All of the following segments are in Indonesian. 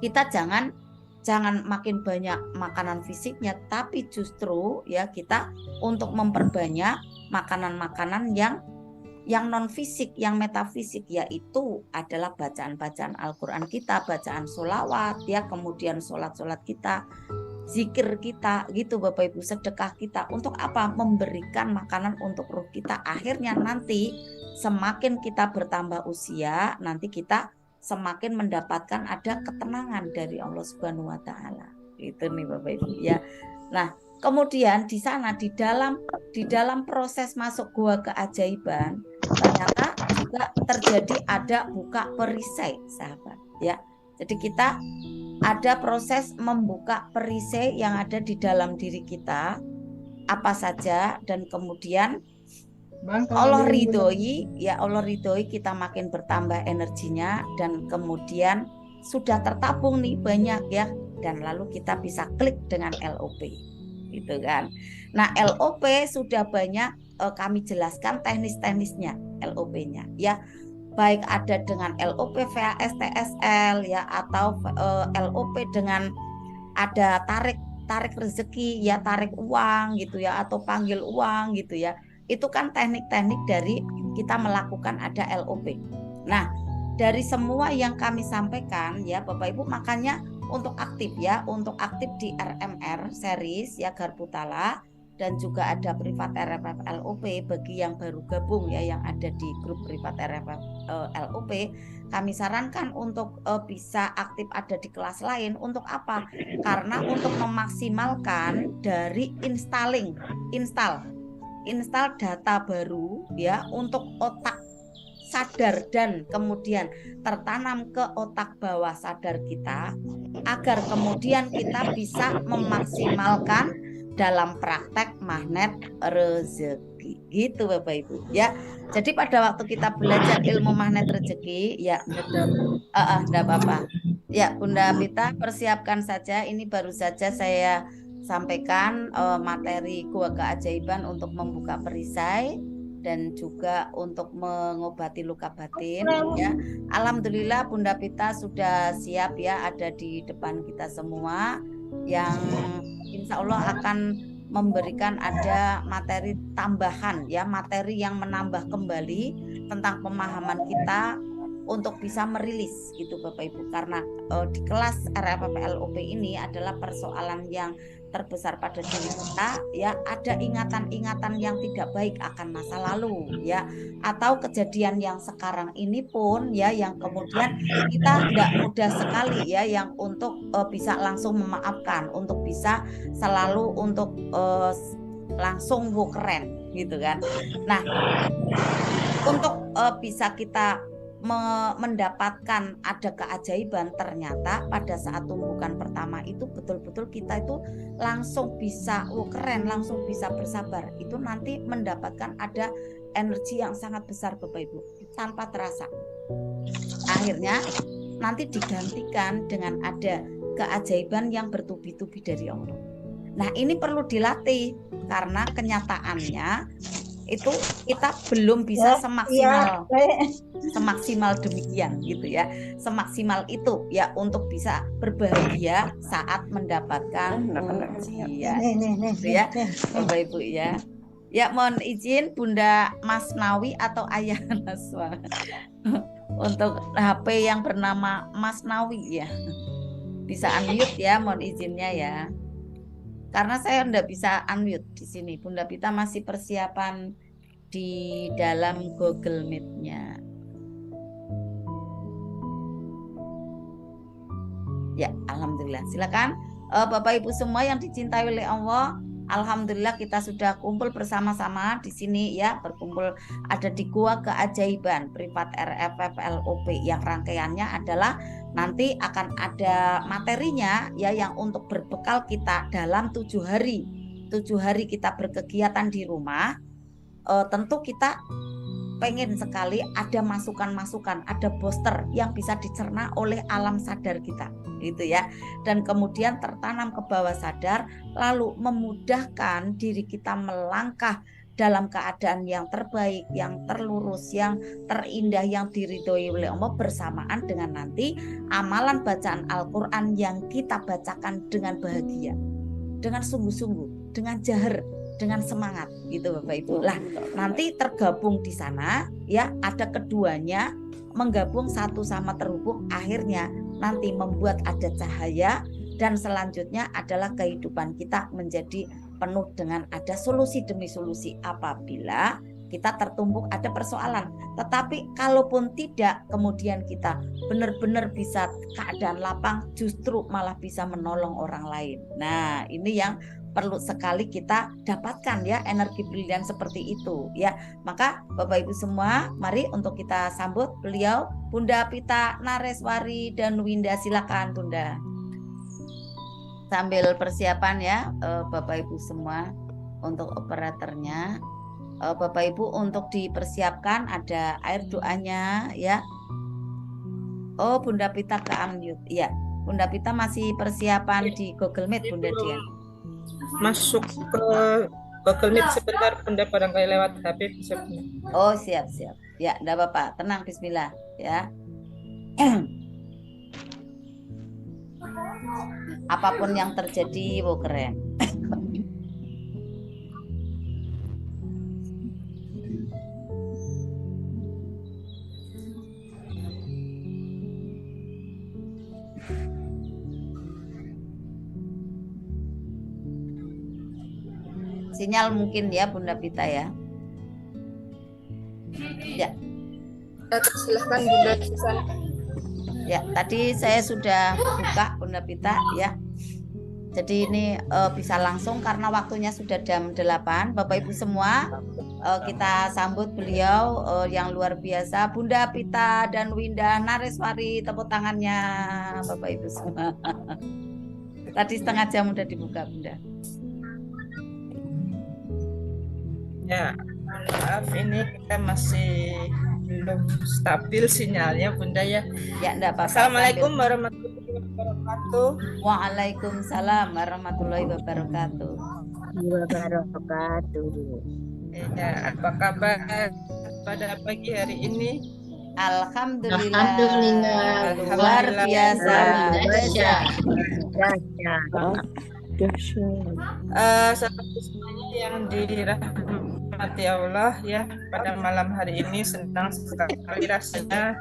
kita jangan makin banyak makanan fisiknya, tapi justru ya kita untuk memperbanyak makanan-makanan yang non fisik, yang metafisik, yaitu adalah bacaan-bacaan Al-Quran kita, bacaan sholawat ya, kemudian sholat-sholat kita, zikir kita gitu Bapak Ibu, sedekah kita. Untuk apa? Memberikan makanan untuk ruh kita. Akhirnya nanti semakin kita bertambah usia, nanti kita semakin mendapatkan ada ketenangan dari Allah Subhanahu wa taala. Itu nih Bapak Ibu ya. Nah, kemudian di sana di dalam proses masuk gua keajaiban, ternyata juga terjadi ada buka perisai, sahabat ya. Jadi kita ada proses membuka perisai yang ada di dalam diri kita apa saja, dan kemudian Allah ridhoi ya, Allah ridhoi kita makin bertambah energinya, dan kemudian sudah tertabung nih banyak ya, dan lalu kita bisa klik dengan LOP gitu kan. Nah, LOP sudah banyak kami jelaskan teknis-teknisnya LOP-nya ya, baik ada dengan LOP VASTSL ya, atau LOP dengan ada tarik rezeki ya, tarik uang gitu ya, atau panggil uang gitu ya. Itu kan teknik-teknik dari kita melakukan ada LOP. Nah, dari semua yang kami sampaikan ya Bapak Ibu, makanya untuk aktif ya, untuk aktif di RMR series ya Garputala, dan juga ada privat RFF LOP bagi yang baru gabung ya, yang ada di grup privat RFF LOP, kami sarankan untuk bisa aktif ada di kelas lain. Untuk apa? Karena untuk memaksimalkan dari install data baru ya, untuk otak sadar dan kemudian tertanam ke otak bawah sadar kita, agar kemudian kita bisa memaksimalkan dalam praktek magnet rezeki gitu Bapak Ibu ya. Jadi pada waktu kita belajar ilmu magnet rezeki ya, enggak apa-apa ya Bunda Pita, persiapkan saja. Ini baru saja saya sampaikan materi gua keajaiban untuk membuka perisai dan juga untuk mengobati luka batin ya. Alhamdulillah Bunda Pita sudah siap ya, ada di depan kita semua, yang insya Allah akan memberikan ada materi tambahan ya, materi yang menambah kembali tentang pemahaman kita untuk bisa merilis gitu Bapak Ibu. Karena di kelas RFF LOP ini adalah persoalan yang terbesar pada diri kita ya, ada ingatan-ingatan yang tidak baik akan masa lalu ya, atau kejadian yang sekarang ini pun ya, yang kemudian kita tidak mudah sekali ya yang untuk bisa langsung memaafkan, untuk bisa selalu untuk langsung keren gitu kan. Nah, untuk bisa kita mendapatkan ada keajaiban, ternyata pada saat tumbukan pertama itu betul-betul kita itu langsung bisa keren, langsung bisa bersabar. Itu nanti mendapatkan ada energi yang sangat besar Bapak Ibu tanpa terasa. Akhirnya nanti digantikan dengan ada keajaiban yang bertubi-tubi dari Allah. Nah, ini perlu dilatih karena kenyataannya itu kita belum bisa semaksimal demikian gitu ya, semaksimal itu ya untuk bisa berbahagia saat mendapatkan ujian gitu ya Bapak Ibu ya. Ya, mohon izin Bunda Masnawi atau Ayah Naswa untuk HP yang bernama Masnawi ya, bisa unmute ya, mohon izinnya ya. Karena saya enggak bisa unmute di sini. Bunda Pita masih persiapan di dalam Google Meet-nya. Ya, alhamdulillah. Silakan Bapak Ibu semua yang dicintai oleh Allah. Alhamdulillah kita sudah kumpul bersama-sama di sini ya, berkumpul ada di Gua Keajaiban privat RFF LOP, yang rangkaiannya adalah nanti akan ada materinya ya, yang untuk berbekal kita dalam 7 hari. 7 hari kita berkegiatan di rumah. Tentu kita pengen sekali ada masukan-masukan, ada booster yang bisa dicerna oleh alam sadar kita gitu ya, dan kemudian tertanam ke bawah sadar, lalu memudahkan diri kita melangkah dalam keadaan yang terbaik, yang terlurus, yang terindah, yang diridhoi oleh Allah, bersamaan dengan nanti amalan bacaan Al-Quran yang kita bacakan dengan bahagia, dengan sungguh-sungguh, dengan jahar, dengan semangat gitu Bapak Ibu. Lah nanti tergabung di sana ya, ada keduanya menggabung satu sama terhubung, akhirnya nanti membuat ada cahaya, dan selanjutnya adalah kehidupan kita menjadi penuh dengan ada solusi demi solusi apabila kita tertumbuk ada persoalan. Tetapi kalaupun tidak, kemudian kita benar-benar bisa keadaan lapang, justru malah bisa menolong orang lain. Nah, ini yang perlu sekali kita dapatkan ya, energi brilian seperti itu ya. Maka Bapak Ibu semua, mari untuk kita sambut beliau Bunda Pita Nareswari dan Winda. Silakan Bunda. Sambil persiapan ya Bapak Ibu semua untuk operatornya. Bapak Ibu untuk dipersiapkan ada air doanya ya. Oh, Bunda Pita ke unmute. Ya, Bunda Pita masih persiapan di Google Meet Bunda Dian. Masuk ke Google Meet sebentar Bunda, barangkali lewat HP bisa. Oh, siap. Ya, enggak apa-apa. Tenang, bismillah ya. Apapun yang terjadi, wow keren. Sinyal mungkin ya Bunda Pita ya. Ya. Silahkan Bunda Susan. Ya, tadi saya sudah buka Bunda Pita ya. Jadi ini bisa langsung karena waktunya sudah jam 8. Bapak Ibu semua, kita sambut beliau yang luar biasa, Bunda Pita dan Winda Nareswari. Tepuk tangannya Bapak Ibu semua. Tadi setengah jam udah dibuka Bunda. Ya, maaf ini kita masih belum stabil sinyalnya Bunda ya. Ya, enggak apa-apa. Assalamualaikum warahmatullahi wabarakatuh. Waalaikumsalam warahmatullahi wabarakatuh. Ya, apa kabar pada pagi hari ini? Alhamdulillah. Luar biasa. Seperti semuanya yang dirahmati Allah ya, pada malam hari ini senang sekali rasanya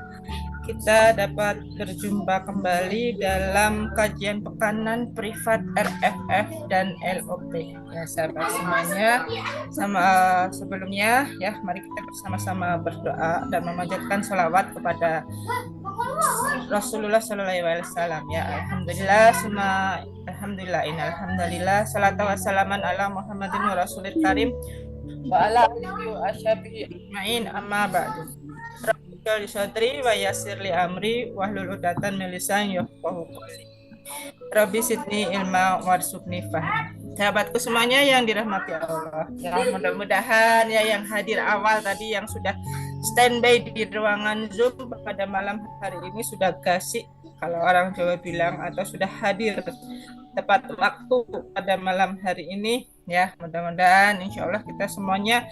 kita dapat berjumpa kembali dalam kajian pekanan privat RFF dan LOP ya sahabat semuanya. Sebelumnya ya, mari kita bersama-sama berdoa dan memanjatkan sholawat kepada Rasulullah SAW ya. Alhamdulillah salatu wassalaman ala Muhammadin wa rasulil karim wa ala alihi wa ashabihi ajmain, amma ba'du. Rabbi sadri wa yassir li amri wahlul 'uqdatam min lisani yafqahu qawli. Rabbi zidni ilma warzuqni fahma. Sahabatku semuanya yang dirahmati Allah, ya mudah-mudahan ya yang hadir awal tadi, yang sudah standby di ruangan Zoom pada malam hari ini sudah gasik kalau orang Jawa bilang, atau sudah hadir tepat waktu pada malam hari ini ya. Mudah-mudahan insya Allah kita semuanya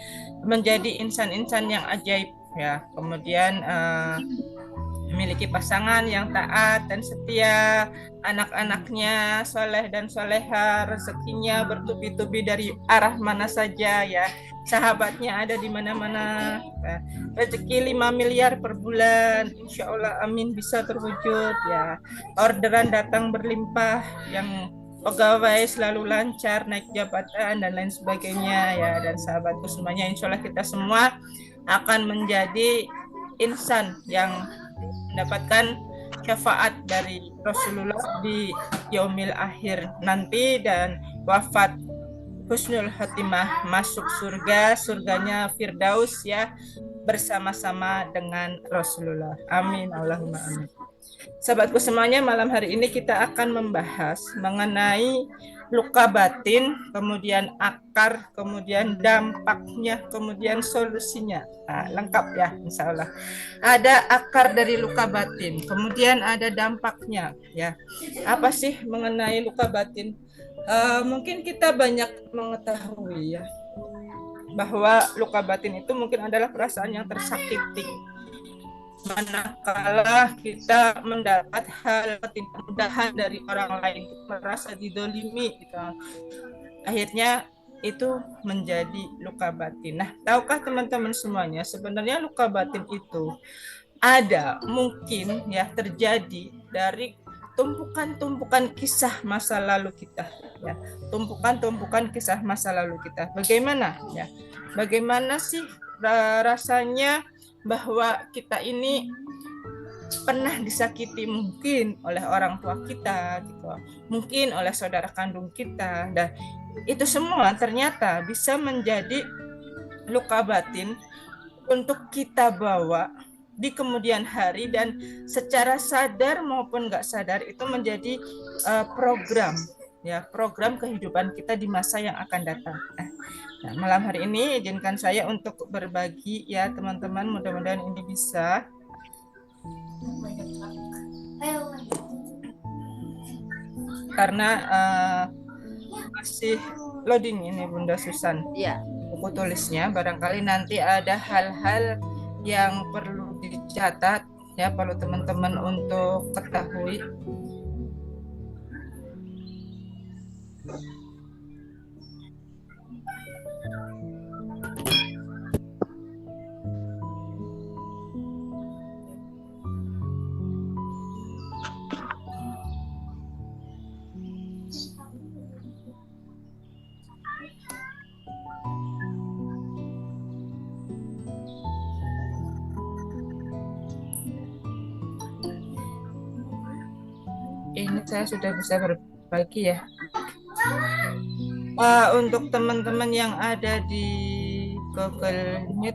menjadi insan-insan yang ajaib ya, kemudian memiliki pasangan yang taat dan setia, anak-anaknya soleh dan soleha, rezekinya bertubi-tubi dari arah mana saja ya, sahabatnya ada di mana-mana, rezeki 5 miliar per bulan, insya Allah amin bisa terwujud ya, orderan datang berlimpah, yang pegawai selalu lancar naik jabatan dan lain sebagainya ya. Dan sahabatku semuanya, insya Allah kita semua akan menjadi insan yang mendapatkan syafaat dari Rasulullah di yaumil akhir nanti, dan wafat husnul khatimah, masuk surganya Firdaus ya, bersama-sama dengan Rasulullah. Amin Allahumma amin. Sahabatku semuanya, malam hari ini kita akan membahas mengenai luka batin, kemudian akar, kemudian dampaknya, kemudian solusinya. Nah, lengkap ya insya Allah. Ada akar dari luka batin, kemudian ada dampaknya ya. Apa sih mengenai luka batin? Mungkin kita banyak mengetahui ya bahwa luka batin itu mungkin adalah perasaan yang tersakiti. Manakala kita mendapat hal ketidakmudahan dari orang lain, merasa didolimi, gitu, akhirnya itu menjadi luka batin. Nah, tahukah teman-teman semuanya, sebenarnya luka batin itu ada mungkin ya terjadi dari tumpukan-tumpukan kisah masa lalu kita, ya, tumpukan-tumpukan kisah masa lalu kita. Bagaimana ya? Bagaimana sih rasanya bahwa kita ini pernah disakiti mungkin oleh orang tua kita, gitu, mungkin oleh saudara kandung kita, dan itu semua ternyata bisa menjadi luka batin untuk kita bawa di kemudian hari, dan secara sadar maupun nggak sadar itu menjadi program, ya, program kehidupan kita di masa yang akan datang. Nah, malam hari ini izinkan saya untuk berbagi ya teman-teman, mudah-mudahan ini bisa. Karena masih loading ini Bunda Susan. Iya. Buku tulisnya, barangkali nanti ada hal-hal yang perlu dicatat, ya, perlu teman-teman untuk ketahui. Ini saya sudah bisa berbagi ya. Untuk teman-teman yang ada di Google Meet,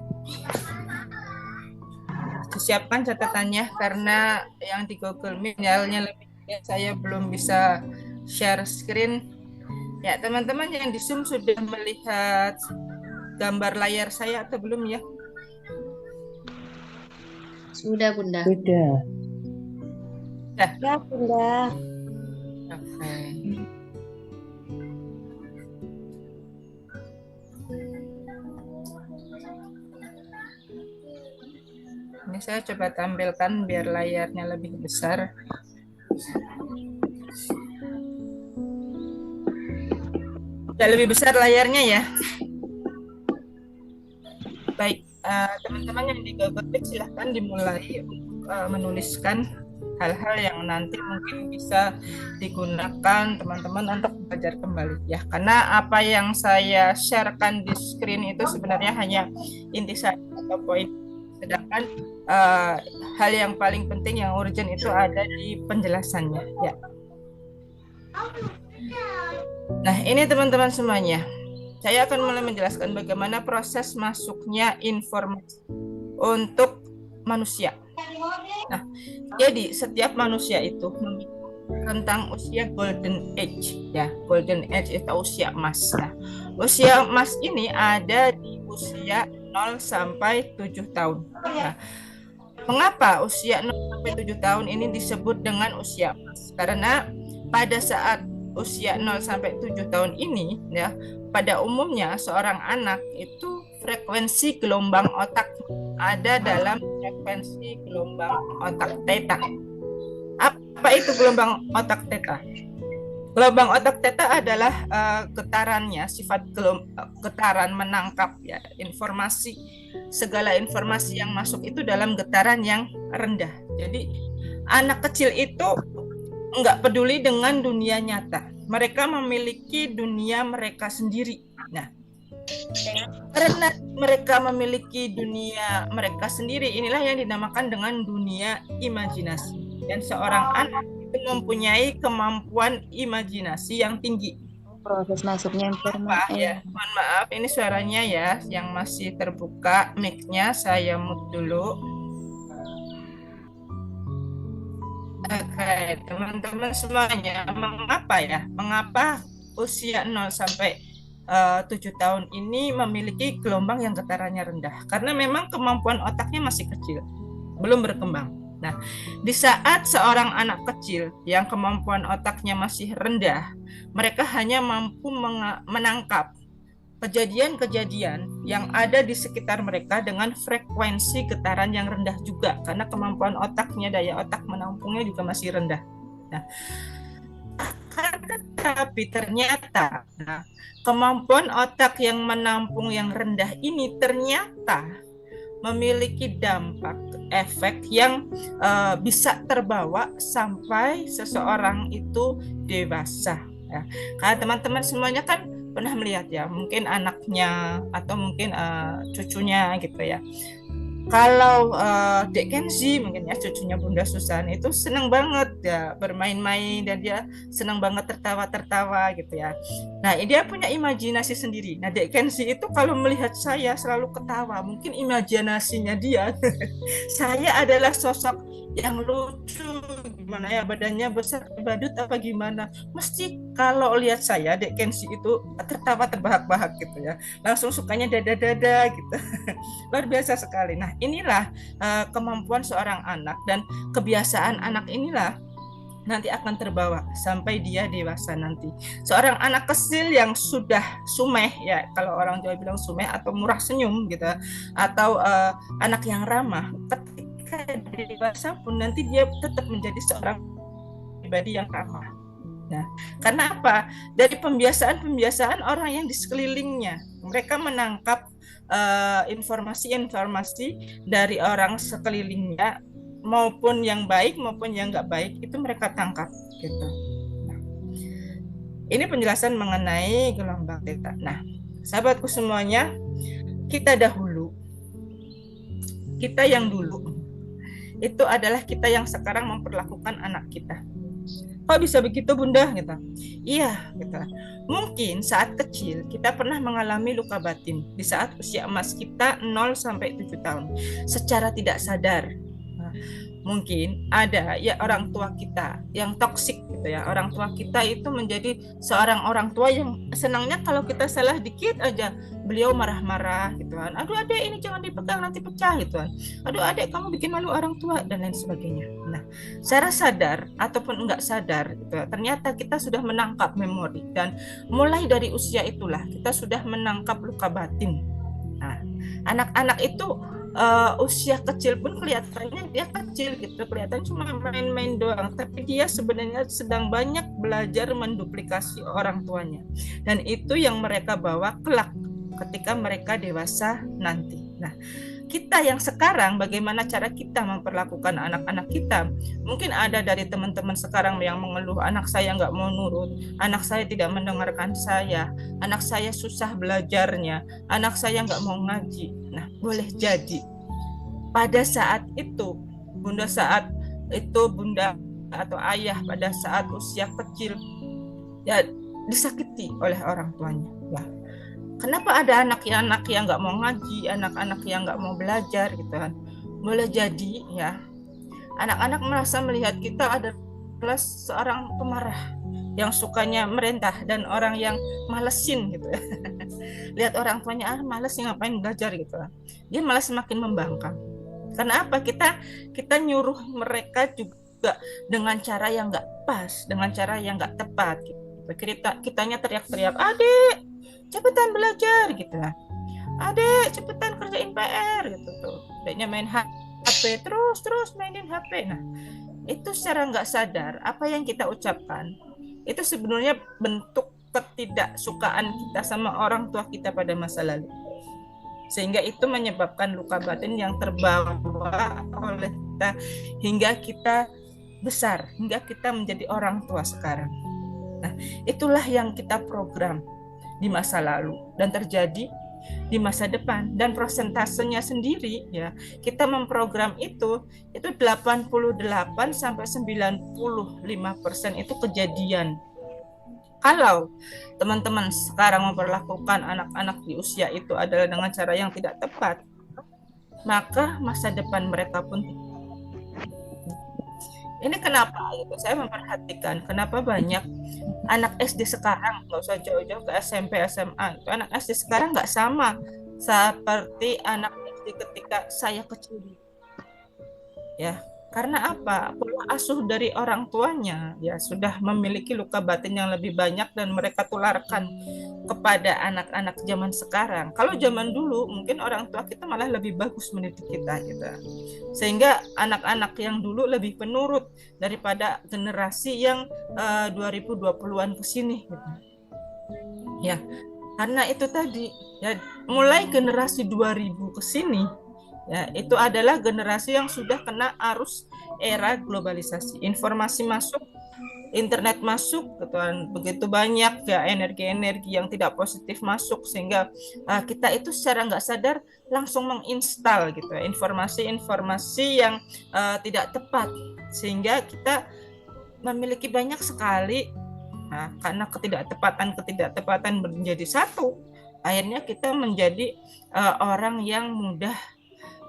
disiapkan catatannya, karena yang di Google Meet nyalanya lebih, saya belum bisa share screen. Ya, teman-teman yang di Zoom sudah melihat gambar layar saya atau belum ya? Sudah, Bunda. Sudah. Ya, Bunda. Oke. Ini saya coba tampilkan biar layarnya lebih besar. Sudah lebih besar layarnya ya. Baik, teman-teman yang di Google Meet silahkan dimulai menuliskan hal-hal yang nanti mungkin bisa digunakan teman-teman untuk belajar kembali ya. Karena apa yang saya sharekan di screen itu sebenarnya hanya intisari atau poin, sedangkan hal yang paling penting yang urgent itu ada di penjelasannya ya. Nah, ini teman-teman semuanya, saya akan mulai menjelaskan bagaimana proses masuknya informasi untuk manusia. Nah, jadi setiap manusia itu memiliki rentang usia golden age ya. Golden age itu usia emas. Nah, usia emas ini ada di usia 0 sampai 7 tahun. Nah, mengapa usia 0 sampai 7 tahun ini disebut dengan usia emas? Karena pada saat usia 0 sampai 7 tahun ini ya, pada umumnya seorang anak itu frekuensi gelombang otak ada dalam frekuensi gelombang otak theta. Apa itu gelombang otak theta? Gelombang otak theta adalah getarannya, sifat getaran menangkap ya informasi, segala informasi yang masuk itu dalam getaran yang rendah. Jadi anak kecil itu nggak peduli dengan dunia nyata. Mereka memiliki dunia mereka sendiri. Nah, karena mereka memiliki dunia mereka sendiri, inilah yang dinamakan dengan dunia imajinasi. Dan seorang anak itu mempunyai kemampuan imajinasi yang tinggi. Proses masuknya informasi. Ya, mohon maaf, ini suaranya ya yang masih terbuka, mic-nya saya mute dulu. Oke, teman-teman semuanya, mengapa usia 0 sampai 7 tahun ini memiliki gelombang yang getarannya rendah? Karena memang kemampuan otaknya masih kecil, belum berkembang. Nah, di saat seorang anak kecil yang kemampuan otaknya masih rendah, mereka hanya mampu menangkap kejadian-kejadian yang ada di sekitar mereka dengan frekuensi getaran yang rendah juga, karena kemampuan otaknya, daya otak menampungnya juga masih rendah. Nah, tetapi ternyata kemampuan otak yang menampung yang rendah ini ternyata memiliki dampak efek yang bisa terbawa sampai seseorang itu dewasa. Ya. Karena teman-teman semuanya kan pernah melihat ya, mungkin anaknya atau mungkin cucunya gitu ya. Kalau Dek Kenzi mungkin ya, cucunya Bunda Susan itu senang banget ya bermain-main, dan dia senang banget tertawa-tertawa gitu ya. Nah, dia punya imajinasi sendiri. Nah, Dek Kenzi itu kalau melihat saya selalu ketawa, mungkin imajinasinya dia saya adalah sosok yang lucu, gimana ya, badannya besar badut apa gimana. Mesti kalau lihat saya, Dek Kenzi itu tertawa terbahak-bahak gitu ya. Langsung sukanya dada-dada gitu. Luar biasa sekali. Nah, inilah kemampuan seorang anak, dan kebiasaan anak inilah nanti akan terbawa sampai dia dewasa nanti. Seorang anak kecil yang sudah sumeh ya, kalau orang Jawa bilang sumeh atau murah senyum gitu, atau anak yang ramah, ketika dewasa pun nanti dia tetap menjadi seorang pribadi yang ramah. Nah, karena apa? Dari pembiasaan orang yang di sekelilingnya, mereka menangkap informasi-informasi dari orang sekelilingnya, maupun yang baik maupun yang nggak baik, itu mereka tangkap gitu. Nah, ini penjelasan mengenai gelombang theta. Nah, sahabatku semuanya, kita yang dulu itu adalah kita yang sekarang memperlakukan anak kita. Kok bisa begitu Bunda? Gitu. Iya, gitu. Mungkin saat kecil kita pernah mengalami luka batin di saat usia emas kita 0 sampai 7 tahun. Secara tidak sadar. Mungkin ada ya orang tua kita yang toksik gitu ya. Orang tua kita itu menjadi seorang orang tua yang senangnya kalau kita salah dikit aja beliau marah-marah gitu kan. Aduh adek, ini jangan dipegang nanti pecah gitu kan. Aduh adek, kamu bikin malu orang tua, dan lain sebagainya. Nah, secara sadar ataupun enggak sadar gitu ya, ternyata kita sudah menangkap memori, dan mulai dari usia itulah kita sudah menangkap luka batin. Nah, anak-anak itu usia kecil pun kelihatannya dia kecil gitu, kelihatan cuma main-main doang, tapi dia sebenarnya sedang banyak belajar menduplikasi orang tuanya, dan itu yang mereka bawa kelak ketika mereka dewasa nanti. Nah, kita yang sekarang, bagaimana cara kita memperlakukan anak-anak kita? Mungkin ada dari teman-teman sekarang yang mengeluh, anak saya nggak mau nurut, anak saya tidak mendengarkan saya, anak saya susah belajarnya, anak saya nggak mau ngaji. Nah, boleh jadi pada saat itu, Bunda atau ayah pada saat usia kecil ya disakiti oleh orang tuanya. Ya. Kenapa ada anak-anak yang nggak mau ngaji, anak-anak yang nggak mau belajar gitu kan? Boleh jadi ya, anak-anak merasa melihat kita adalah seorang pemarah yang sukanya merintah dan orang yang malesin gitu ya. Lihat orang tuanya males sih ngapain belajar gitu kan? Dia malah semakin membangkang. Karena apa? Kita nyuruh mereka juga dengan cara yang nggak pas, dengan cara yang nggak tepat. Gitu. Kitanya teriak-teriak, adek cepetan belajar gitu lah, adek cepetan kerjain PR gitu tuh, adeknya main HP terus mainin HP. Nah, itu secara nggak sadar apa yang kita ucapkan itu sebenarnya bentuk ketidaksukaan kita sama orang tua kita pada masa lalu, sehingga itu menyebabkan luka batin yang terbawa oleh kita hingga kita besar, hingga kita menjadi orang tua sekarang. Nah, itulah yang kita program di masa lalu dan terjadi di masa depan, dan persentasenya sendiri ya, kita memprogram itu 88 sampai 95% itu kejadian. Kalau teman-teman sekarang memperlakukan anak-anak di usia itu adalah dengan cara yang tidak tepat, maka masa depan mereka pun. Ini kenapa gitu, saya memperhatikan kenapa banyak anak SD sekarang, nggak usah jauh-jauh ke SMP, SMA, itu anak SD sekarang nggak sama seperti anak SD ketika saya kecil. Ya, Karena apa? Pola asuh dari orang tuanya ya sudah memiliki luka batin yang lebih banyak dan mereka tularkan kepada anak-anak zaman sekarang. Kalau zaman dulu mungkin orang tua kita malah lebih bagus mendidik kita gitu. Sehingga anak-anak yang dulu lebih penurut daripada generasi yang 2020-an ke sini gitu. Ya, karena itu tadi ya mulai generasi 2000 ke sini ya itu adalah generasi yang sudah kena arus era globalisasi. Informasi masuk, internet masuk gitu kan, begitu banyak ya energi-energi yang tidak positif masuk sehingga kita itu secara nggak sadar langsung menginstal gitu ya, informasi-informasi yang tidak tepat sehingga kita memiliki banyak sekali. Nah, karena ketidaktepatan menjadi satu, akhirnya kita menjadi orang yang mudah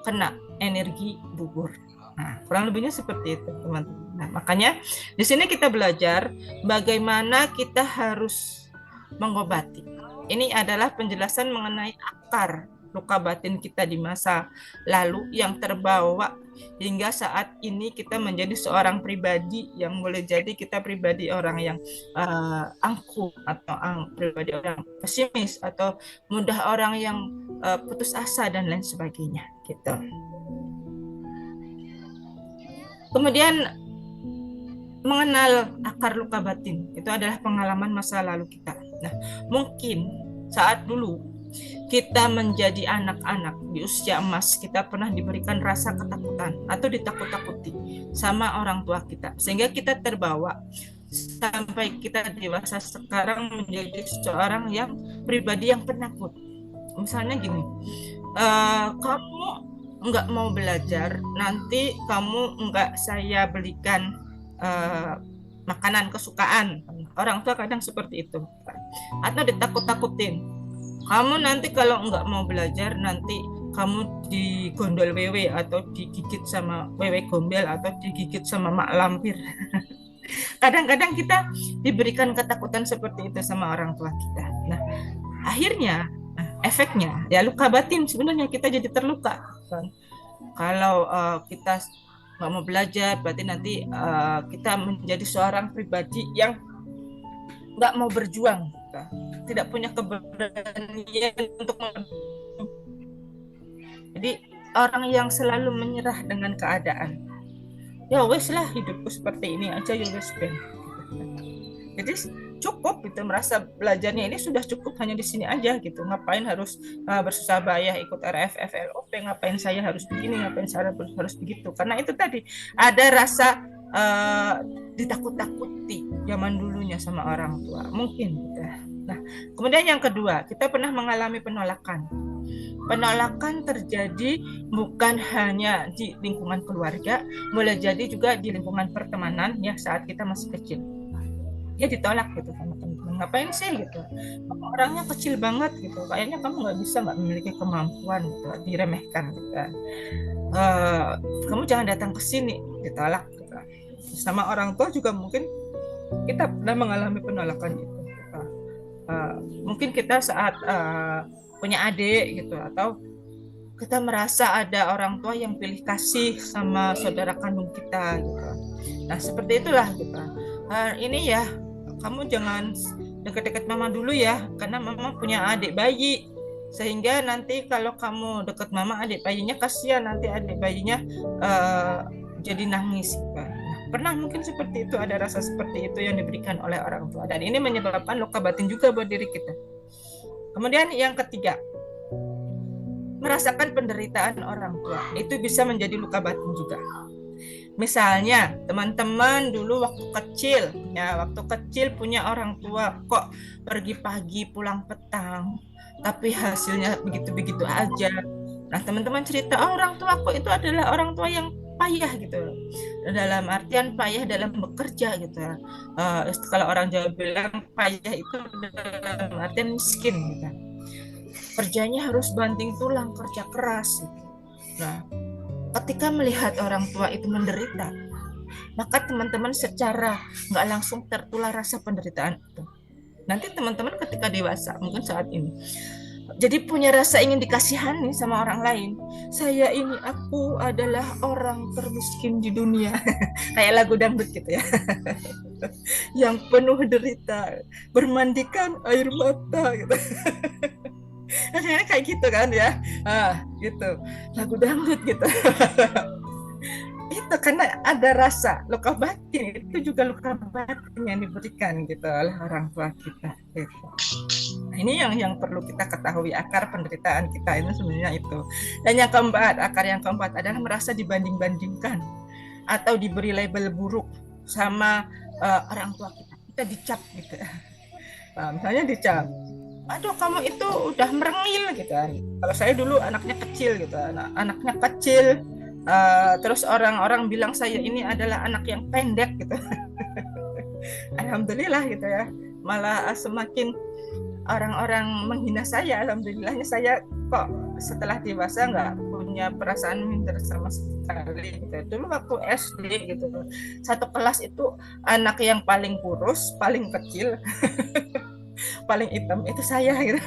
kena energi gugur. Nah, kurang lebihnya seperti itu, teman-teman. Nah, makanya di sini kita belajar bagaimana kita harus mengobati. Ini adalah penjelasan mengenai akar luka batin kita di masa lalu yang terbawa hingga saat ini kita menjadi seorang pribadi yang boleh jadi kita pribadi orang yang angkuh atau pribadi orang pesimis atau mudah orang yang putus asa dan lain sebagainya gitu. Kemudian mengenal akar luka batin itu adalah pengalaman masa lalu kita. Nah, mungkin saat dulu kita menjadi anak-anak di usia emas, kita pernah diberikan rasa ketakutan atau ditakut-takuti sama orang tua kita, sehingga kita terbawa sampai kita dewasa sekarang menjadi seorang yang pribadi yang penakut. Misalnya gini, kamu nggak mau belajar, nanti kamu nggak saya belikan makanan kesukaan. Orang tua kadang seperti itu, atau ditakut-takutin. Kamu nanti kalau nggak mau belajar, nanti kamu digondol wewe atau digigit sama wewe gombel atau digigit sama mak lampir. Kadang-kadang kita diberikan ketakutan seperti itu sama orang tua kita. Nah, akhirnya efeknya ya luka batin, sebenarnya kita jadi terluka. Kalau kita nggak mau belajar, berarti nanti kita menjadi seorang pribadi yang nggak mau berjuang, tidak punya keberanian untuk jadi orang yang selalu menyerah dengan keadaan. Ya wes lah, hidupku seperti ini aja, ya wes ben. Jadi cukup gitu, merasa belajarnya ini sudah cukup, hanya di sini aja gitu. Ngapain harus bersusah payah ikut RFF, LOP, ngapain saya harus begini, ngapain saya harus begitu. Karena itu tadi ada rasa ditakut-takuti zaman dulunya sama orang tua, mungkin gitu. Nah, kemudian yang kedua, kita pernah mengalami penolakan. Penolakan terjadi bukan hanya di lingkungan keluarga, boleh jadi juga di lingkungan pertemanan ya saat kita masih kecil. Ya ditolak gitu sama teman-teman, ngapain sih gitu, kamu orangnya kecil banget gitu, kayaknya kamu nggak bisa, nggak memiliki kemampuan gitu, diremehkan gitu. Kamu jangan datang ke sini, ditolak gitu. Sama orang tua juga mungkin kita pernah mengalami penolakan itu. Mungkin kita saat punya adik gitu, atau kita merasa ada orang tua yang pilih kasih sama saudara kandung kita gitu. Nah seperti itulah gitu. Ini ya, kamu jangan deket-deket mama dulu ya, karena mama punya adik bayi, sehingga nanti kalau kamu deket mama, adik bayinya kasihan, nanti adik bayinya jadi nangis gitu. Pernah mungkin seperti itu, ada rasa seperti itu yang diberikan oleh orang tua, dan ini menyebabkan luka batin juga buat diri kita. Kemudian yang ketiga, merasakan penderitaan orang tua, itu bisa menjadi luka batin juga. Misalnya teman-teman dulu waktu kecil punya orang tua kok pergi pagi pulang petang, tapi hasilnya begitu-begitu aja. Nah teman-teman cerita, orang tua kok itu adalah orang tua yang payah gitu, dalam artian payah dalam bekerja gitu. Kalau orang Jawa bilang payah itu dalam artian miskin gitu, kerjanya harus banting tulang, kerja keras gitu. Nah ketika melihat orang tua itu menderita, maka teman-teman secara nggak langsung tertular rasa penderitaan itu. Nanti teman-teman ketika dewasa, mungkin saat ini jadi punya rasa ingin dikasihani sama orang lain. Aku adalah orang termiskin di dunia. Kayak lagu dangdut gitu ya. Yang penuh derita, bermandikan air mata gitu. Akhirnya kayak gitu kan ya. Gitu. Lagu dangdut gitu. Itu karena ada rasa luka batin, itu juga luka batin yang diberikan gitu oleh orang tua kita gitu. Nah, ini yang perlu kita ketahui, akar penderitaan kita itu sebenarnya itu. Dan yang keempat, akar yang keempat adalah merasa dibanding-bandingkan atau diberi label buruk sama orang tua kita. Kita dicap gitu. Nah, misalnya dicap, aduh kamu itu udah merengil gitu kan. Kalau saya dulu anaknya kecil gitu, anaknya kecil. Terus orang-orang bilang saya ini adalah anak yang pendek gitu. Alhamdulillah gitu ya, malah semakin orang-orang menghina saya, alhamdulillahnya saya kok setelah dewasa nggak punya perasaan minder sama sekali gitu. Dulu waktu SD gitu, satu kelas itu anak yang paling kurus, paling kecil, paling hitam itu saya gitu.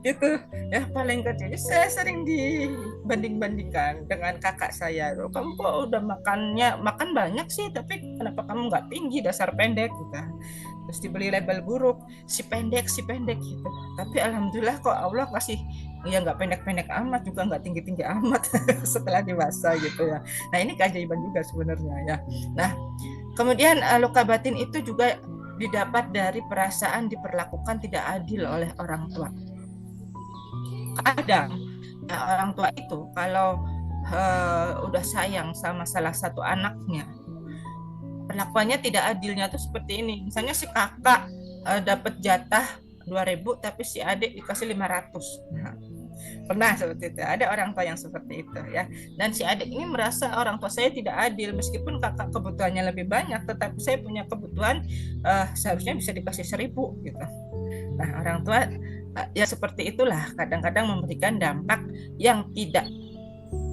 Itu ya paling kecil. Saya sering dibanding-bandingkan dengan kakak saya. Kamu kok udah makan banyak sih, tapi kenapa kamu nggak tinggi, dasar pendek gitu. Terus dibeli label buruk, si pendek gitu. Tapi alhamdulillah kok Allah kasih ya nggak pendek-pendek amat, juga nggak tinggi-tinggi amat setelah dewasa gitu ya. Nah ini keajaiban juga sebenarnya ya. Nah kemudian luka batin itu juga didapat dari perasaan diperlakukan tidak adil oleh orang tua. Kadang ya, orang tua itu kalau udah sayang sama salah satu anaknya, perlakuannya tidak adilnya tuh seperti ini. Misalnya si kakak dapat jatah 2.000 tapi si adik dikasih 500. Nah, pernah seperti itu. Ada orang tua yang seperti itu ya. Dan si adik ini merasa orang tua saya tidak adil, meskipun kakak kebutuhannya lebih banyak, tetapi saya punya kebutuhan seharusnya bisa dikasih 1.000 gitu. Nah orang tua ya seperti itulah, kadang-kadang memberikan dampak yang tidak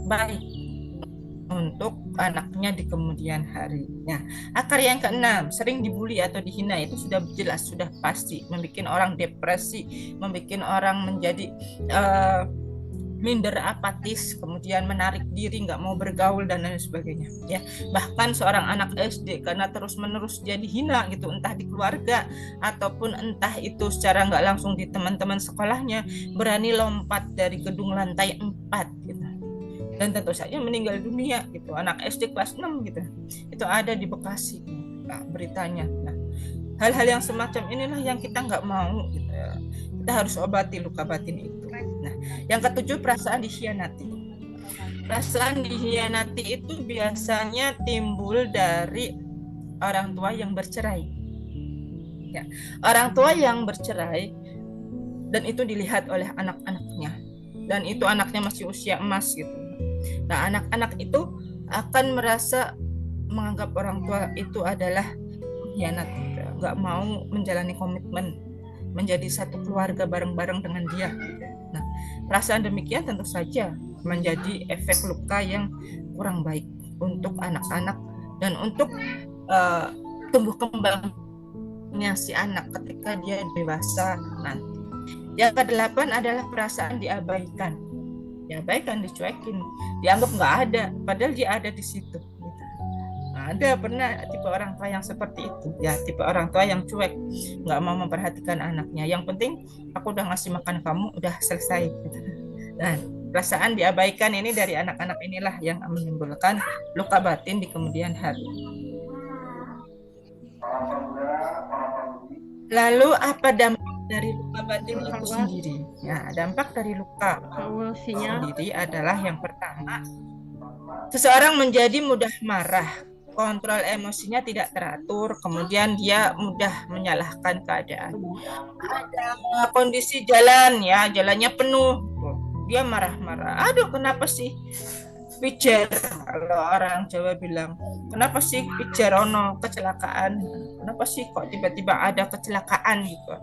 baik untuk anaknya di kemudian hari. Nah, akar yang keenam, sering dibully atau dihina, itu sudah jelas, sudah pasti membuat orang depresi, membuat orang menjadi minder, apatis, kemudian menarik diri, nggak mau bergaul dan lain sebagainya ya. Bahkan seorang anak SD karena terus-menerus jadi hina gitu, entah di keluarga ataupun entah itu secara nggak langsung di teman-teman sekolahnya, berani lompat dari gedung lantai 4 gitu, dan tentu saja meninggal dunia gitu, anak SD kelas 6 gitu. Itu ada di Bekasi beritanya. Nah, hal-hal yang semacam inilah yang kita nggak mau gitu ya. Kita harus obati luka batin itu. Nah, yang ketujuh, perasaan dikhianati. Perasaan dikhianati itu biasanya timbul dari orang tua yang bercerai. Ya, orang tua yang bercerai dan itu dilihat oleh anak-anaknya, dan itu anaknya masih usia emas gitu. Nah, anak-anak itu akan merasa menganggap orang tua itu adalah pengkhianat, nggak mau menjalani komitmen menjadi satu keluarga bareng-bareng dengan dia. Nah, perasaan demikian tentu saja menjadi efek luka yang kurang baik untuk anak-anak dan untuk tumbuh kembangnya si anak ketika dia dewasa nanti. Yang kedelapan adalah perasaan diabaikan. Diabaikan, dicuekin, dianggap nggak ada, padahal dia ada di situ. Ada pernah tipe orang tua yang seperti itu ya, tipe orang tua yang cuek, nggak mau memperhatikan anaknya, yang penting aku udah ngasih makan kamu, udah selesai gitu. Nah, perasaan diabaikan ini dari anak-anak inilah yang menimbulkan luka batin di kemudian hari. Lalu apa dampak dari luka batin itu sendiri? Ya, dampak dari luka sendiri adalah yang pertama, seseorang menjadi mudah marah, kontrol emosinya tidak teratur, kemudian dia mudah menyalahkan keadaan. Ada kondisi jalan ya, jalannya penuh, dia marah-marah. Aduh, kenapa sih pijar? Kalau orang Jawa bilang, kenapa sih pijar ono kecelakaan? Kenapa sih kok tiba-tiba ada kecelakaan gitu?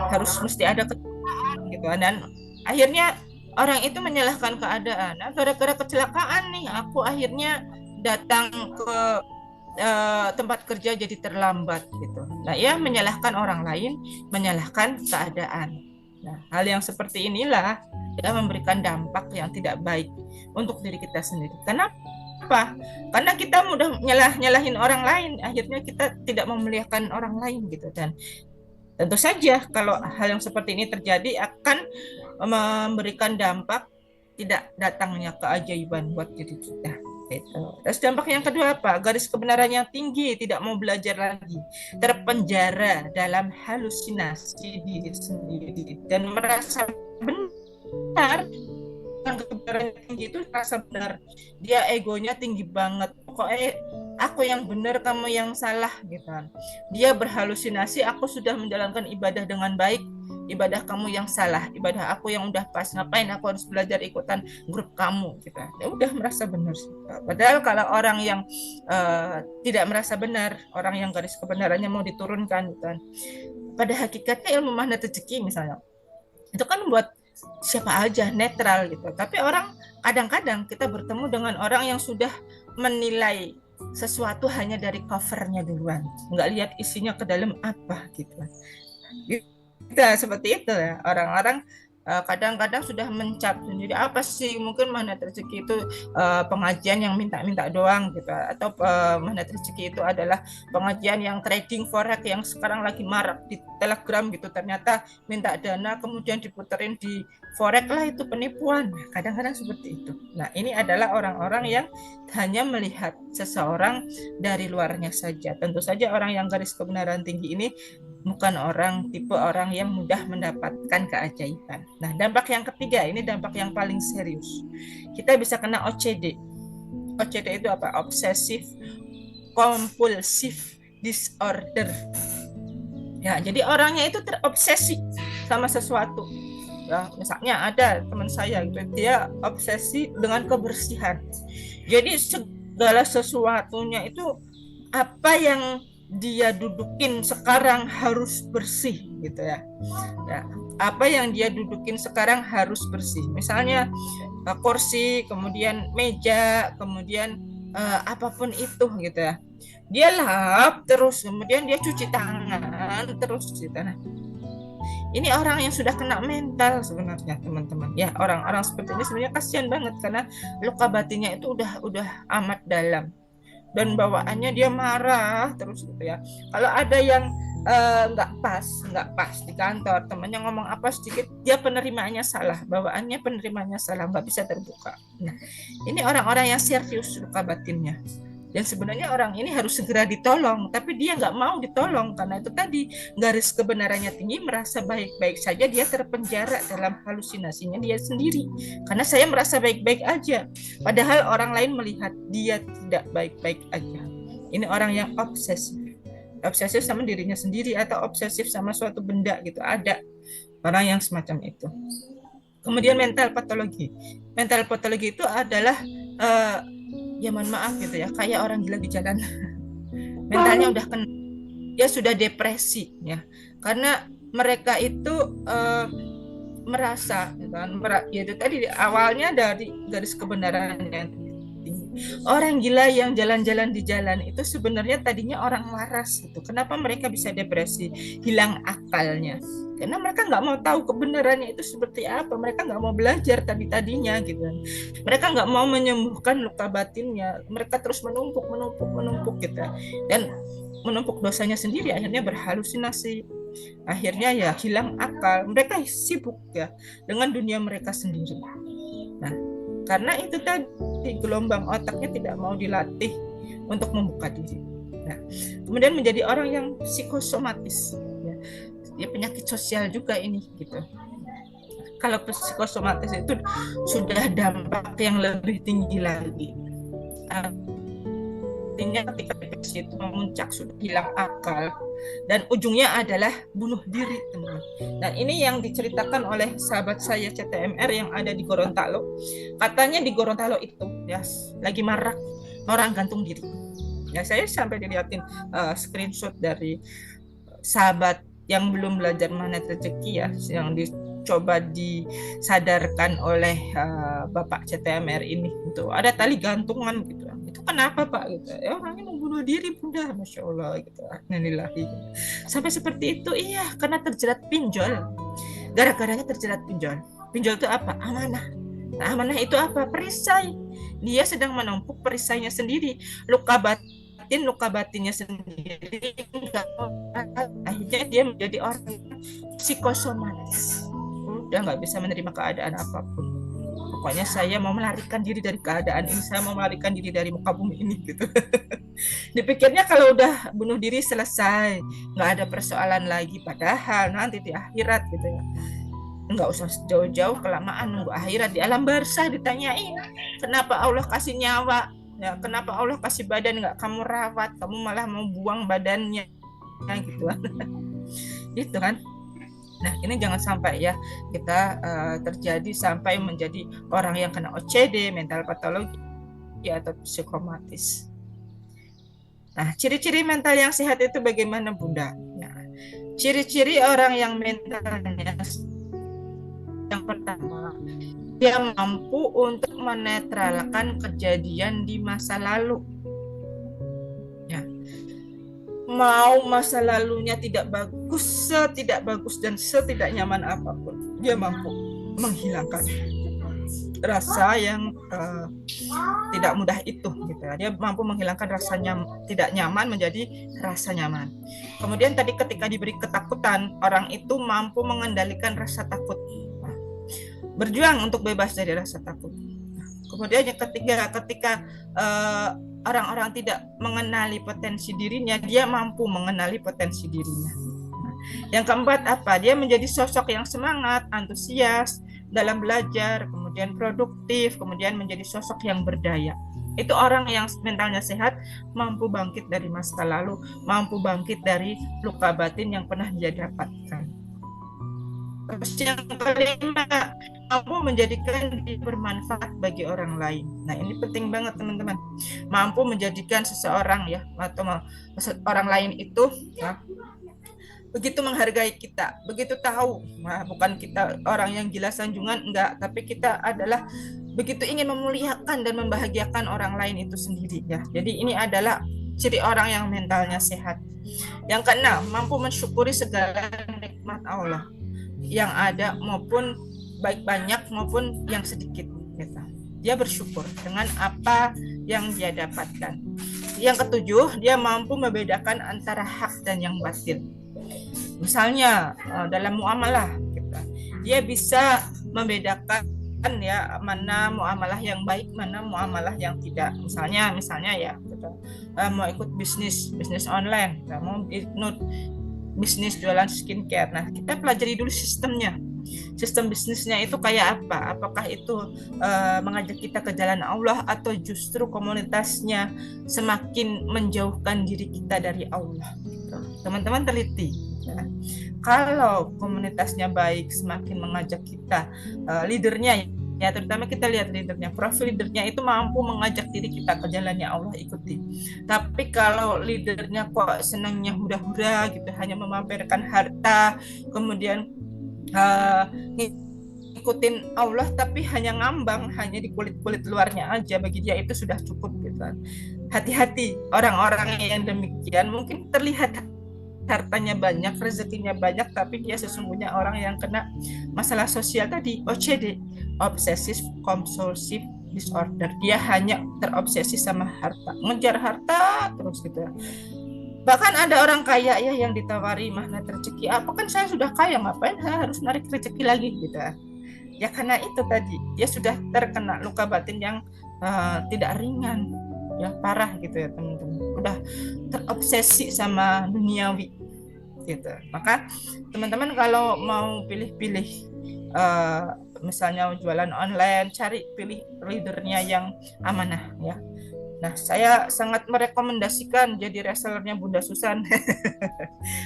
Harus mesti ada kecelakaan gitu. Dan akhirnya orang itu menyalahkan keadaan. Nah, gara-gara kecelakaan nih, aku akhirnya datang ke tempat kerja jadi terlambat gitu. Nah, ya menyalahkan orang lain, menyalahkan keadaan. Nah, hal yang seperti inilah ya memberikan dampak yang tidak baik untuk diri kita sendiri. Kenapa? Karena kita mudah nyalahin orang lain, akhirnya kita tidak memuliakan orang lain gitu. Dan tentu saja kalau hal yang seperti ini terjadi akan memberikan dampak tidak datangnya keajaiban buat diri kita. Gitu. Terus dampak yang kedua apa? Garis kebenarannya tinggi, tidak mau belajar lagi, terpenjara dalam halusinasi diri sendiri dan merasa benar. Yang kebenaran tinggi itu merasa benar, dia egonya tinggi banget, pokoknya aku yang benar kamu yang salah gitu kan. Dia berhalusinasi, aku sudah menjalankan ibadah dengan baik, ibadah kamu yang salah, ibadah aku yang udah pas, ngapain aku harus belajar ikutan grup kamu gitu. Ya udah merasa benar. Padahal kalau orang yang tidak merasa benar, orang yang garis kebenarannya mau diturunkan gitu kan, pada hakikatnya ilmu magnet rezeki misalnya itu kan buat siapa aja, netral gitu. Tapi orang kadang-kadang kita bertemu dengan orang yang sudah menilai sesuatu hanya dari covernya duluan, nggak lihat isinya ke dalam apa gitu. Kita seperti itu ya, orang-orang kadang-kadang sudah mencap sendiri apa sih, mungkin magnet rezeki itu pengajian yang minta-minta doang gitu, atau magnet rezeki itu adalah pengajian yang trading forex yang sekarang lagi marak di Telegram gitu, ternyata minta dana kemudian diputerin di forex lah, itu penipuan. Kadang-kadang seperti itu. Nah, ini adalah orang-orang yang hanya melihat seseorang dari luarnya saja. Tentu saja orang yang garis kebenaran tinggi ini bukan tipe orang yang mudah mendapatkan keajaiban. Nah, dampak yang ketiga, ini dampak yang paling serius. Kita bisa kena OCD. OCD itu apa? Obsessive Compulsive Disorder. Ya, jadi orangnya itu terobsesi sama sesuatu. Ya, misalnya ada teman saya gitu, dia obsesi dengan kebersihan. Jadi segala sesuatunya itu apa yang dia dudukin sekarang harus bersih gitu ya. Ya, apa yang dia dudukin sekarang harus bersih. Misalnya kursi, kemudian meja, kemudian apapun itu gitu ya. Dia lap terus, kemudian dia cuci tangan terus gitu. Nah, ini orang yang sudah kena mental sebenarnya teman-teman. Ya, orang-orang seperti ini sebenarnya kasihan banget karena luka batinnya itu udah amat dalam. Dan bawaannya dia marah terus gitu ya. Kalau ada yang nggak pas di kantor, temannya ngomong apa sedikit, dia penerimaannya salah, bawaannya penerimaannya salah, nggak bisa terbuka. Nah, ini orang-orang yang serius luka batinnya. Dan sebenarnya orang ini harus segera ditolong, tapi dia nggak mau ditolong karena itu tadi garis kebenarannya tinggi, merasa baik-baik saja, dia terpenjara dalam halusinasinya dia sendiri. Karena saya merasa baik-baik aja, padahal orang lain melihat dia tidak baik-baik aja. Ini orang yang obsesif sama dirinya sendiri atau obsesif sama suatu benda gitu. Ada orang yang semacam itu. Kemudian mental patologi. Mental patologi itu adalah ya mohon maaf gitu ya, kayak orang gila di jalan. Mentalnya udah kena, dia sudah depresi ya, karena mereka itu merasa gitu kan, ya itu tadi awalnya dari garis kebenaran yang tinggi. Orang gila yang jalan-jalan di jalan itu sebenarnya tadinya orang waras gitu. Kenapa mereka bisa depresi, hilang akalnya? Karena mereka nggak mau tahu kebenarannya itu seperti apa, mereka nggak mau belajar tadinya gitu kan. Mereka nggak mau menyembuhkan luka batinnya, mereka terus menumpuk gitu, dan menumpuk dosanya sendiri, akhirnya berhalusinasi, akhirnya ya hilang akal, mereka sibuk ya dengan dunia mereka sendiri. Nah, karena itu tadi gelombang otaknya tidak mau dilatih untuk membuka diri. Nah, kemudian menjadi orang yang psikosomatis. Ya, penyakit sosial juga ini gitu. Kalau psikosomatis itu sudah dampak yang lebih tinggi lagi. Artinya ketika depresi itu memuncak, sudah hilang akal, dan ujungnya adalah bunuh diri, teman-teman. Dan ini yang diceritakan oleh sahabat saya CTMR yang ada di Gorontalo. Katanya di Gorontalo itu ya lagi marak orang gantung diri. Ya, saya sampai dilihatin screenshot dari sahabat yang belum belajar magnet rezeki ya, yang dicoba disadarkan oleh Bapak CTMR ini gitu. Ada tali gantungan gitu. Itu kenapa Pak gitu? Ya orangnya mau bunuh diri Bunda, Masya Allah gitu. Alhamdulillah gitu. Sampai seperti itu, iya, karena terjerat pinjol. gara-garanya terjerat pinjol. Pinjol itu apa? Amanah. Nah, amanah itu apa? Perisai. Dia sedang menumpuk perisainya sendiri. Luka batinnya sendiri. Akhirnya dia menjadi orang psikosomatis. Udah nggak bisa menerima keadaan apapun. Pokoknya saya mau melarikan diri dari keadaan ini, saya mau melarikan diri dari muka bumi ini gitu. Dipikirnya kalau udah bunuh diri selesai, nggak ada persoalan lagi. Padahal nanti di akhirat gitu ya, nggak usah jauh-jauh, kelamaan nunggu akhirat. Di alam barzah ditanyain, kenapa Allah kasih nyawa? Ya, kenapa Allah kasih badan nggak kamu rawat? Kamu malah mau buang badannya, gitu kan? Gitu kan? Nah, ini jangan sampai ya kita terjadi sampai menjadi orang yang kena OCD, mental patologi atau psikomatis. Nah, ciri-ciri mental yang sehat itu bagaimana, Bunda? Nah, ciri-ciri orang yang mentalnya yang pertama, dia mampu untuk menetralkan kejadian di masa lalu. Ya. Mau masa lalunya tidak bagus, setidak bagus dan setidak nyaman apapun, dia mampu menghilangkan rasa yang tidak mudah itu gitu. Dia mampu menghilangkan rasa tidak nyaman menjadi rasa nyaman. Kemudian tadi ketika diberi ketakutan, orang itu mampu mengendalikan rasa takut. Berjuang untuk bebas dari rasa takut. Kemudian yang ketiga, ketika orang-orang tidak mengenali potensi dirinya, dia mampu mengenali potensi dirinya. Yang keempat apa? Dia menjadi sosok yang semangat, antusias dalam belajar, kemudian produktif, kemudian menjadi sosok yang berdaya. Itu orang yang mentalnya sehat, mampu bangkit dari masa lalu, mampu bangkit dari luka batin yang pernah dia dapatkan. Terus yang kelima, mampu menjadikan diri bermanfaat bagi orang lain. Nah, ini penting banget teman-teman. Mampu menjadikan seseorang ya atau orang lain itu ya, begitu menghargai kita, begitu tahu. Nah, bukan kita orang yang gila sanjungan, enggak, tapi kita adalah begitu ingin memuliakan dan membahagiakan orang lain itu sendiri ya. Jadi ini adalah ciri orang yang mentalnya sehat. Yang keenam, mampu mensyukuri segala nikmat Allah yang ada, maupun baik banyak maupun yang sedikit gitu. Dia bersyukur dengan apa yang dia dapatkan. Yang ketujuh, dia mampu membedakan antara hak dan yang batil. Misalnya dalam muamalah gitu. Dia bisa membedakan ya mana muamalah yang baik, mana muamalah yang tidak. Misalnya ya gitu. Mau ikut bisnis online, mau ikut bisnis jualan skincare. Nah, kita pelajari dulu sistemnya. Sistem bisnisnya itu kayak apa? Apakah itu mengajak kita ke jalan Allah atau justru komunitasnya semakin menjauhkan diri kita dari Allah? Gitu. Teman-teman teliti. Ya. Kalau komunitasnya baik, semakin mengajak kita, leadernya ya, terutama kita lihat leadernya, profil leadernya itu mampu mengajak diri kita ke jalannya Allah, ikuti. Tapi kalau leadernya kok senangnya hura-hura gitu, hanya memamerkan harta, kemudian ngikutin Allah tapi hanya ngambang, hanya di kulit-kulit luarnya aja, bagi dia itu sudah cukup gitu. Hati-hati orang-orang yang demikian, mungkin terlihat hartanya banyak, rezekinya banyak, tapi dia sesungguhnya orang yang kena masalah sosial tadi, OCD, obsessive compulsive disorder. Dia hanya terobsesi sama harta, ngejar harta terus gitu. Bahkan ada orang kaya ya yang ditawari magnet rezeki, apa kan saya sudah kaya, ngapain saya harus narik rezeki lagi gitu. Ya karena itu tadi, dia sudah terkena luka batin yang tidak ringan, ya parah gitu ya teman-teman. Udah terobsesi sama duniawi gitu. Maka teman-teman kalau mau pilih-pilih misalnya jualan online, pilih leadernya yang amanah ya. Nah, saya sangat merekomendasikan jadi resellernya Bunda Susan.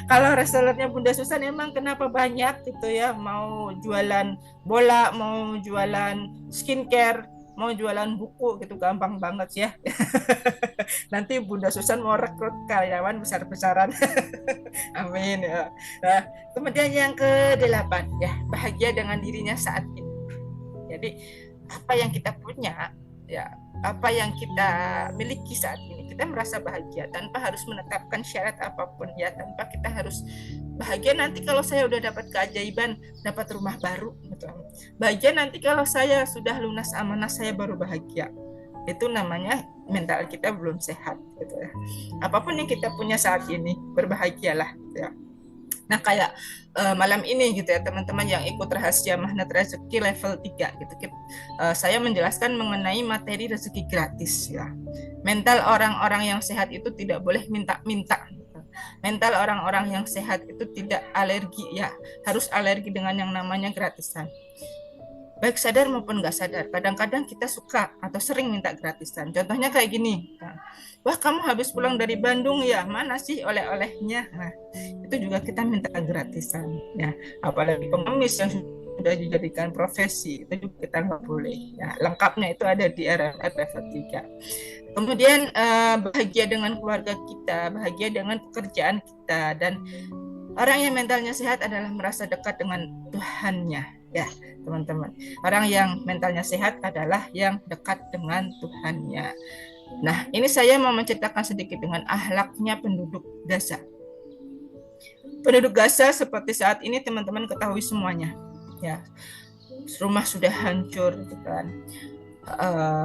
Kalau resellernya Bunda Susan emang kenapa banyak gitu ya, mau jualan bola, mau jualan skincare, mau jualan buku gitu, gampang banget ya. Nanti Bunda Susan mau rekrut karyawan besar-besaran. Amin ya. Nah, kemudian yang ke-8 ya, bahagia dengan dirinya saat ini. Jadi apa yang kita punya ya apa yang kita miliki saat ini. Kita merasa bahagia tanpa harus menetapkan syarat apapun ya, tanpa kita harus bahagia nanti kalau saya udah dapat keajaiban, dapat rumah baru gitu. Bahagia nanti kalau saya sudah lunas amanah saya baru bahagia. Itu namanya mental kita belum sehat gitu ya. Apapun yang kita punya saat ini, berbahagialah gitu ya. Nah kayak malam ini gitu ya teman-teman yang ikut rahasia magnet rezeki level 3 gitu. Saya menjelaskan mengenai materi rezeki gratis ya. Mental orang-orang yang sehat itu tidak boleh minta-minta. Mental orang-orang yang sehat itu tidak alergi ya, harus alergi dengan yang namanya gratisan. Baik sadar maupun nggak sadar, kadang-kadang kita suka atau sering minta gratisan. Contohnya kayak gini, wah kamu habis pulang dari Bandung ya, mana sih oleh-olehnya? Nah, itu juga kita minta gratisan ya, apalagi pengemis yang sudah dijadikan profesi, itu juga kita nggak boleh ya. Lengkapnya itu ada di RRF level 3. Kemudian bahagia dengan keluarga kita, bahagia dengan pekerjaan kita, dan orang yang mentalnya sehat adalah merasa dekat dengan Tuhannya ya teman-teman. Orang yang mentalnya sehat adalah yang dekat dengan Tuhannya. Nah ini saya mau menceritakan sedikit dengan akhlaknya penduduk Gaza. Penduduk Gaza seperti saat ini teman-teman ketahui semuanya ya, rumah sudah hancur gitu kan.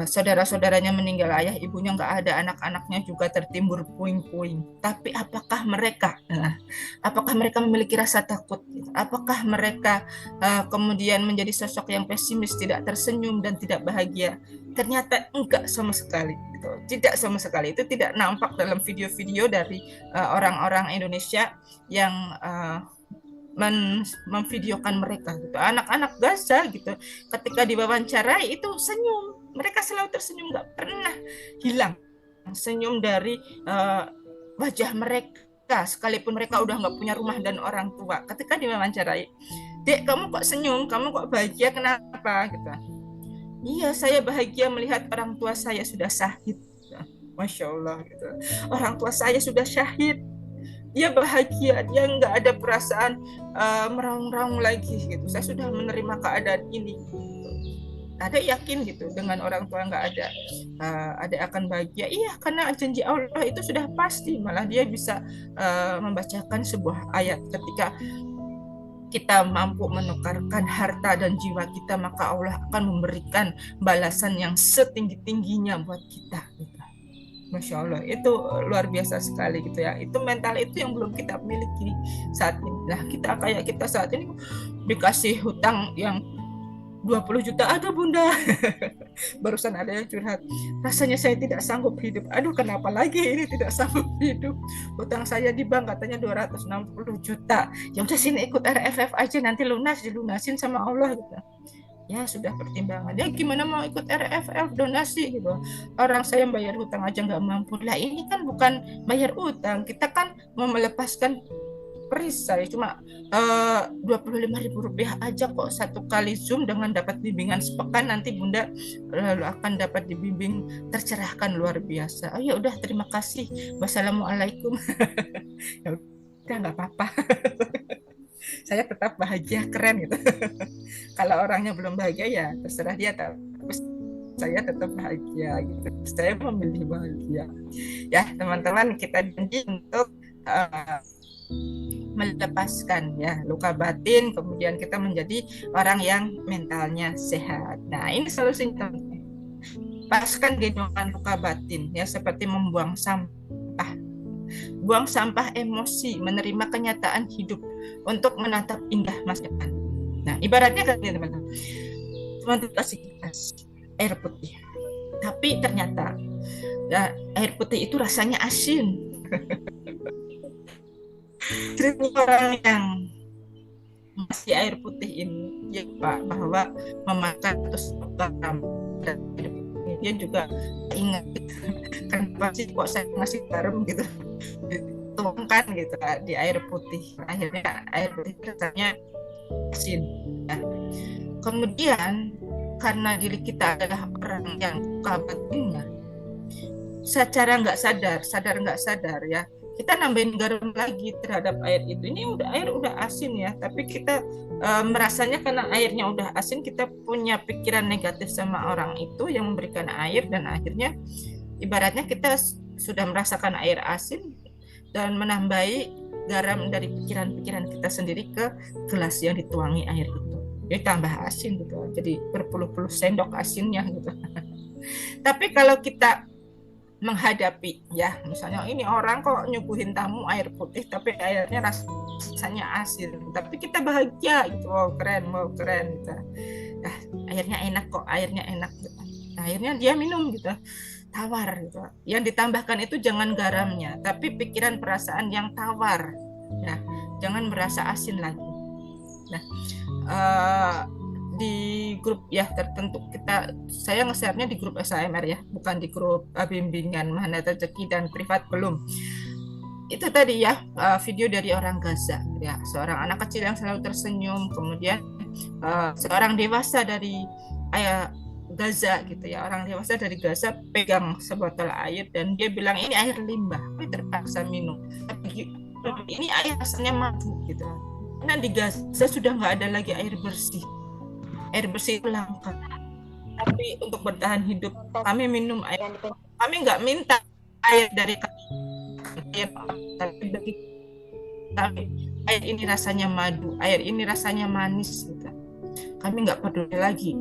Saudara-saudaranya meninggal, ayah ibunya nggak ada, anak-anaknya juga tertimbun puing-puing. Tapi apakah mereka memiliki rasa takut? Apakah mereka kemudian menjadi sosok yang pesimis, tidak tersenyum dan tidak bahagia? Ternyata enggak sama sekali. Tidak sama sekali. Itu tidak nampak dalam video-video dari orang-orang Indonesia yang memvideokan mereka gitu. Anak-anak Gaza gitu ketika diwawancarai itu senyum, mereka selalu tersenyum, nggak pernah hilang senyum dari wajah mereka sekalipun mereka udah nggak punya rumah dan orang tua. Ketika diwawancarai, Dek kamu kok senyum, kamu kok bahagia, kenapa gitu? Iya saya bahagia melihat orang tua saya sudah syahid. Masya Allah gitu. Orang tua saya sudah syahid, dia bahagia, dia nggak ada perasaan meraung-raung lagi gitu. Saya sudah menerima keadaan ini. Ada yakin gitu dengan orang tua nggak ada akan bahagia. Iya karena janji Allah itu sudah pasti. Malah dia bisa membacakan sebuah ayat, ketika kita mampu menukarkan harta dan jiwa kita, maka Allah akan memberikan balasan yang setinggi-tingginya buat kita gitu. Masya Allah, itu luar biasa sekali gitu ya. Itu mental itu yang belum kita miliki saat ini. Nah kita saat ini dikasih hutang yang 20 juta, ada bunda. Barusan ada yang curhat, rasanya saya tidak sanggup hidup. Aduh kenapa lagi ini tidak sanggup hidup? Hutang saya di bank katanya 260 juta. Ya udah sini ikut RFF aja, nanti dilunasin sama Allah gitu. Ya sudah pertimbangan, ya gimana mau ikut RFF donasi gitu, orang saya bayar hutang aja nggak mampu. Lah ini kan bukan bayar utang, kita kan mau melepaskan perisai, cuma 25.000 rupiah aja kok satu kali Zoom dengan dapat bimbingan sepekan. Nanti bunda lalu akan dapat dibimbing tercerahkan luar biasa. Oh ya udah terima kasih, wassalamualaikum. Ya udah nggak apa-apa. Saya tetap bahagia, keren gitu. Kalau orangnya belum bahagia ya terserah dia, tapi saya tetap bahagia gitu. Saya memilih bahagia. Ya teman-teman, kita janji untuk melepaskan ya luka batin, kemudian kita menjadi orang yang mentalnya sehat. Nah ini solusinya, lepaskan gendongan luka batin ya, seperti membuang sampah. Buang sampah emosi, menerima kenyataan hidup untuk menatap indah masa depan. Nah, ibaratnya kan teman-teman, cuma dikasih air putih, tapi ternyata ya, air putih itu rasanya asin. Cerita orang yang masih air putih ini, ya Pak, bahwa memakan terus garam dan dia juga ingat kan pasti kok saya ngasih garam gitu, dituangkan gitu di air putih, akhirnya air putih rasanya asin ya. Kemudian karena diri kita adalah orang yang luka batinnya, secara nggak sadar nggak sadar ya, kita nambahin garam lagi terhadap air itu. Ini air udah asin ya, tapi kita merasanya karena airnya udah asin, kita punya pikiran negatif sama orang itu yang memberikan air, dan akhirnya ibaratnya kita sudah merasakan air asin dan menambahi garam dari pikiran-pikiran kita sendiri ke gelas yang dituangi air itu. Jadi tambah asin gitu. Jadi berpuluh-puluh sendok asinnya gitu. Tapi kalau kita menghadapi ya, misalnya ini orang kok nyuguhin tamu air putih tapi airnya rasanya asin, tapi kita bahagia gitu, wow keren gitu. Nah, airnya enak kok, airnya enak gitu. Nah, akhirnya dia minum gitu, tawar gitu. Yang ditambahkan itu jangan garamnya, tapi pikiran perasaan yang tawar. Nah, jangan merasa asin lagi. Nah, di grup ya tertentu saya nge-share-nya di grup SAMR ya, bukan di grup bimbingan Magnet Rezeki dan privat belum. Itu tadi ya, video dari orang Gaza ya, seorang anak kecil yang selalu tersenyum, kemudian seorang dewasa dari Gaza gitu ya, orang dewasa dari Gaza pegang sebotol air dan dia bilang ini air limbah, tapi terpaksa minum. Tapi ini air rasanya madu gitu. Nah, di Gaza sudah nggak ada lagi air bersih. Air bersih itu langka. Tapi untuk bertahan hidup kami minum air. Kami nggak minta air dari air, tapi bagi kami air ini rasanya madu, air ini rasanya manis gitu. Kami nggak peduli lagi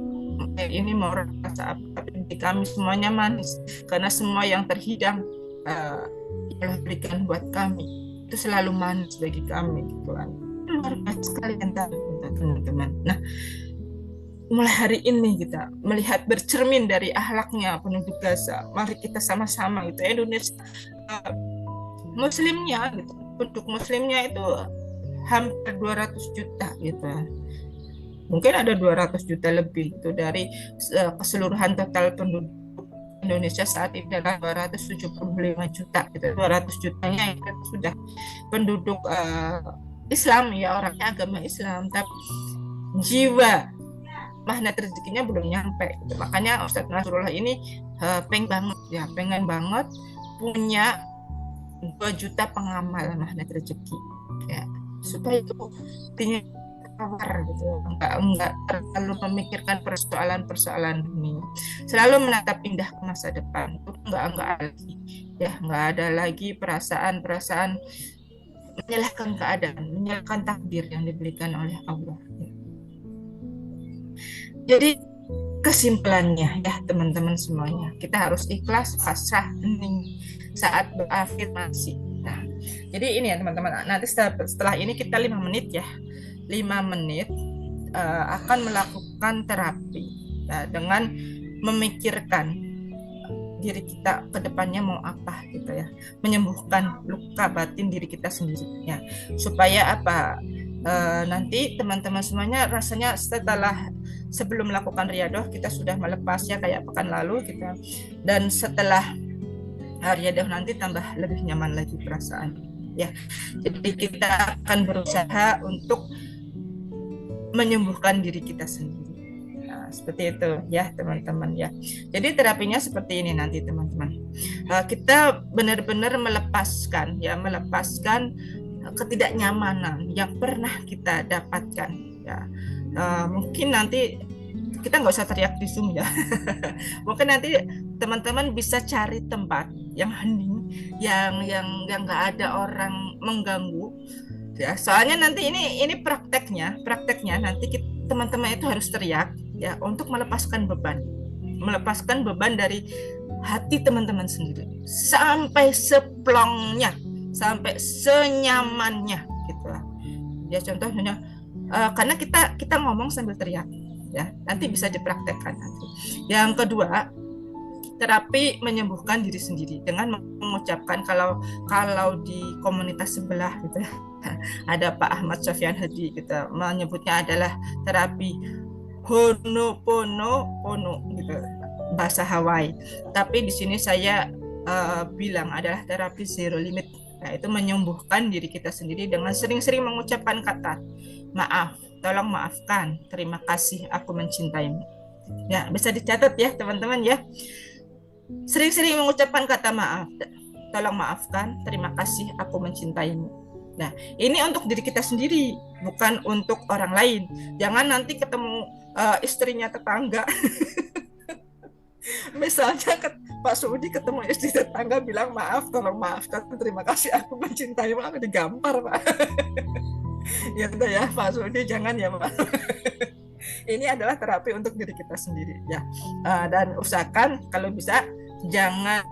air ini mau rasa apa, tapi di kami semuanya manis karena semua yang terhidang Allah berikan buat kami itu selalu manis bagi kami gitu kan. Luar biasa sekali teman-teman. Nah, mulai hari ini kita melihat bercermin dari akhlaknya penduduk Gaza. Mari kita sama-sama gitu, Indonesia muslimnya gitu, penduduk muslimnya itu hampir 200 juta gitu. Mungkin ada 200 juta lebih itu dari keseluruhan total penduduk Indonesia saat ini adalah 275 juta gitu. 200 jutanya itu sudah penduduk Islam ya, orangnya agama Islam, tapi jiwa magnet rezekinya belum nyampe gitu. Makanya Ustadz Nasrullah ini pengen banget punya 2 juta pengamal magnet rezeki ya, supaya itu artinya tawar gitu, enggak terlalu memikirkan persoalan dunia, selalu menatap indah ke masa depan. Enggak ada lagi perasaan menyalahkan keadaan, menyalahkan takdir yang diberikan oleh Allah. Jadi kesimpulannya ya teman-teman semuanya, kita harus ikhlas, pasrah, hening saat berafirmasi. Nah, jadi ini ya teman-teman, nanti setelah ini kita 5 menit ya, 5 menit akan melakukan terapi ya, dengan memikirkan diri kita ke depannya mau apa gitu ya, menyembuhkan luka batin diri kita sendiri ya, supaya apa, nanti teman-teman semuanya rasanya sebelum melakukan riadoh kita sudah melepasnya kayak pekan lalu gitu, dan setelah riadoh nanti tambah lebih nyaman lagi perasaan ya. Jadi kita akan berusaha untuk menyembuhkan diri kita sendiri. Nah, seperti itu ya teman-teman ya. Jadi terapinya seperti ini nanti teman-teman. Kita benar-benar melepaskan ketidaknyamanan yang pernah kita dapatkan ya. Mungkin nanti kita nggak usah teriak di Zoom ya. Mungkin nanti teman-teman bisa cari tempat yang hening, yang nggak ada orang mengganggu ya. Soalnya nanti ini prakteknya nanti teman-teman itu harus teriak ya untuk melepaskan beban dari hati teman-teman sendiri sampai seplongnya, sampai senyamannya gitu lah. Ya contohnya karena kita ngomong sambil teriak ya, nanti bisa dipraktekkan nanti. Yang kedua, terapi menyembuhkan diri sendiri dengan mengucapkan, kalau di komunitas sebelah gitu ya, ada Pak Ahmad Sofyan Hadi gitu, menyebutnya adalah terapi Ho'oponopono gitu, bahasa Hawaii. Tapi di sini saya bilang adalah terapi zero limit, yaitu menyembuhkan diri kita sendiri dengan sering-sering mengucapkan kata maaf, tolong maafkan, terima kasih, aku mencintaimu. Ya, bisa dicatat ya teman-teman ya. Sering-sering mengucapkan kata maaf. tolong maafkan, terima kasih, aku mencintaimu. Nah, ini untuk diri kita sendiri, bukan untuk orang lain. Jangan nanti ketemu istrinya tetangga. Misalnya Pak Sudi ketemu istri tetangga bilang maaf, tolong maafkan, terima kasih, aku mencintaimu, aku digampar, Pak. Ya udah ya Pak Sudi, jangan ya Pak. Ini adalah terapi untuk diri kita sendiri ya. Dan usahakan kalau bisa jangan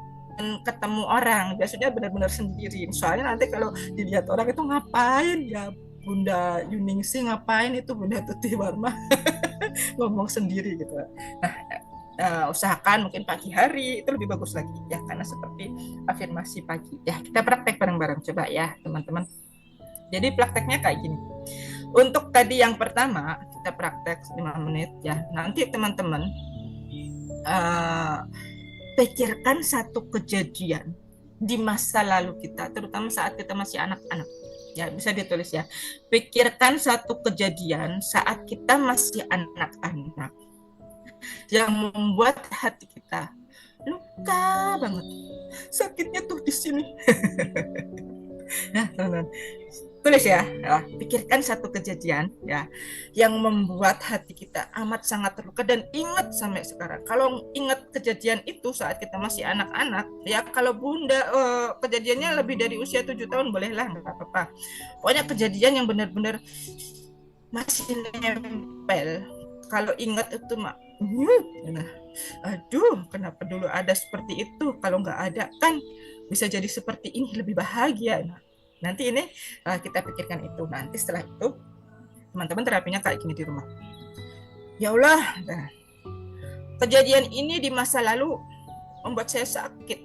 ketemu orang, biasanya benar-benar sendiri. Soalnya nanti kalau dilihat orang itu ngapain ya Bunda Yuningsih, ngapain itu Bunda Tuti Warma ngomong sendiri gitu. Nah, usahakan mungkin pagi hari itu lebih bagus lagi ya, karena seperti afirmasi pagi ya. Kita praktek bareng-bareng coba ya teman-teman. Jadi prakteknya kayak gini. Untuk tadi yang pertama kita praktek 5 menit ya. Nanti teman-teman pikirkan satu kejadian di masa lalu kita, terutama saat kita masih anak-anak. Ya, bisa ditulis ya. Pikirkan satu kejadian saat kita masih anak-anak yang membuat hati kita luka banget. Sakitnya tuh di sini. Nah, teman-teman, tulis ya. Pikirkan satu kejadian ya yang membuat hati kita amat sangat terluka dan ingat sampai sekarang. Kalau ingat kejadian itu saat kita masih anak-anak ya, kalau Bunda kejadiannya lebih dari usia 7 tahun bolehlah, nggak apa-apa. Pokoknya kejadian yang benar-benar masih nempel. Kalau ingat itu nah, aduh, kenapa dulu ada seperti itu? Kalau nggak ada kan bisa jadi seperti ini, lebih bahagia. Nah, nanti ini kita pikirkan itu. Nanti setelah itu teman-teman terapinya kayak gini di rumah. Ya Allah, nah, kejadian ini di masa lalu membuat saya sakit.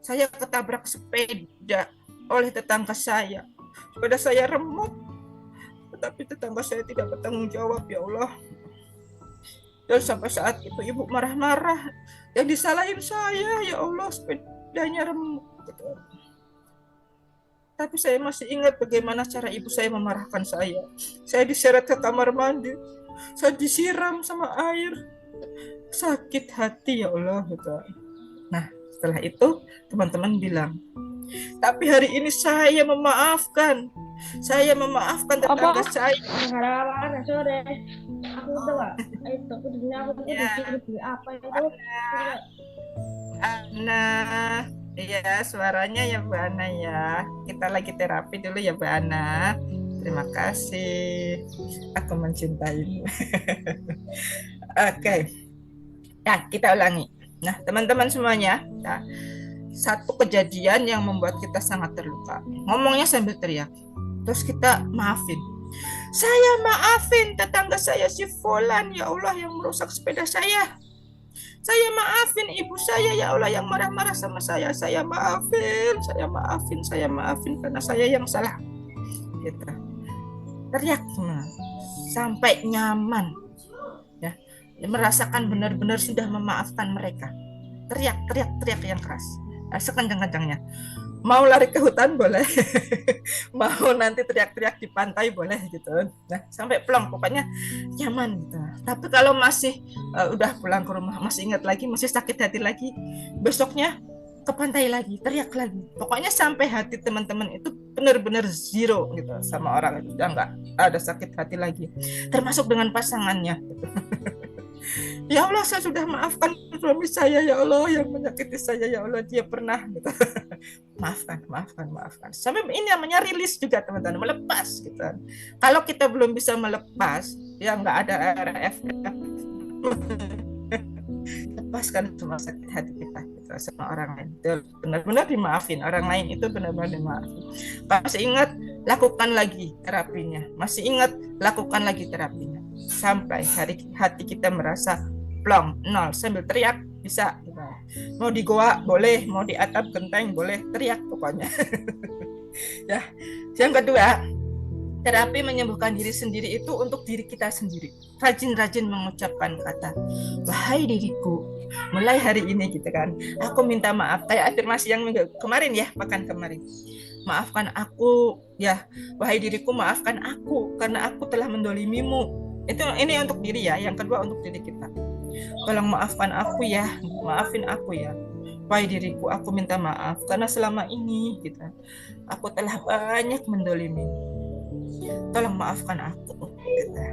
Saya ketabrak sepeda oleh tetangga saya. Sepeda saya remuk, tetapi tetangga saya tidak bertanggung jawab, ya Allah. Dan sampai saat itu ibu marah-marah, yang disalahin saya, ya Allah, sepedanya remuk. Tapi saya masih ingat bagaimana cara ibu saya memarahkan saya. Saya diseret ke kamar mandi, saya disiram sama air. Sakit hati, ya Allah. Nah, setelah itu teman-teman bilang, tapi hari ini saya memaafkan. Saya memaafkan tetangga saya. Harapan sore. Aku udah Pak. Itu aku dunia aku tuh di apa itu? Ana, iya suaranya ya Bu Ana ya. Kita lagi terapi dulu ya Bu Ana. Terima kasih. Aku mencintaimu. Oke. Nah, kita ulangi. Nah, teman-teman semuanya, nah, satu kejadian yang membuat kita sangat terluka. Ngomongnya sambil teriak. Terus kita maafin. Saya maafin tetangga saya si Fulan, ya Allah, yang merusak sepeda saya. Saya maafin ibu saya, ya Allah, yang marah-marah sama saya. Saya maafin karena saya yang salah. Gitu. Teriak sampai nyaman. Ya, merasakan benar-benar sudah memaafkan mereka. Teriak yang keras. Sekencang-kencangnya. Mau lari ke hutan boleh, mau nanti teriak-teriak di pantai boleh gitu. Nah, sampai plong, pokoknya nyaman gitu. Tapi kalau masih udah pulang ke rumah, masih ingat lagi, masih sakit hati lagi, besoknya ke pantai lagi, teriak lagi. Pokoknya sampai hati teman-teman itu benar-benar zero gitu sama orang itu, udah nggak ada sakit hati lagi. Termasuk dengan pasangannya. Gitu. Ya Allah, saya sudah maafkan suami saya, ya Allah, yang menyakiti saya, ya Allah, dia pernah gitu. maafkan. Sampai ini namanya rilis juga teman-teman, melepas gitu. Kalau kita belum bisa melepas, ya nggak ada efek. Lepaskan semua sakit hati kita gitu, sama orang lain. Benar-benar dimaafin, orang lain itu benar-benar dimaafin. Masih ingat, lakukan lagi terapinya. Masih ingat, lakukan lagi terapinya. Sampai hati kita merasa plong, nol, sambil teriak bisa. Mau di goa boleh, mau di atap genteng boleh, teriak pokoknya. Ya, yang kedua, terapi menyembuhkan diri sendiri itu untuk diri kita sendiri. Rajin-rajin mengucapkan kata, wahai diriku, mulai hari ini gitu kan, aku minta maaf. Kayak afirmasi yang minggu kemarin ya, pekan kemarin. Maafkan aku, ya, wahai diriku, maafkan aku karena aku telah mendolimimu. Ini untuk diri ya. Yang kedua untuk diri kita. Tolong maafkan aku ya, maafin aku ya. wahai diriku, aku minta maaf karena selama ini gitu, aku telah banyak mendolimi. Tolong maafkan aku. Gitu.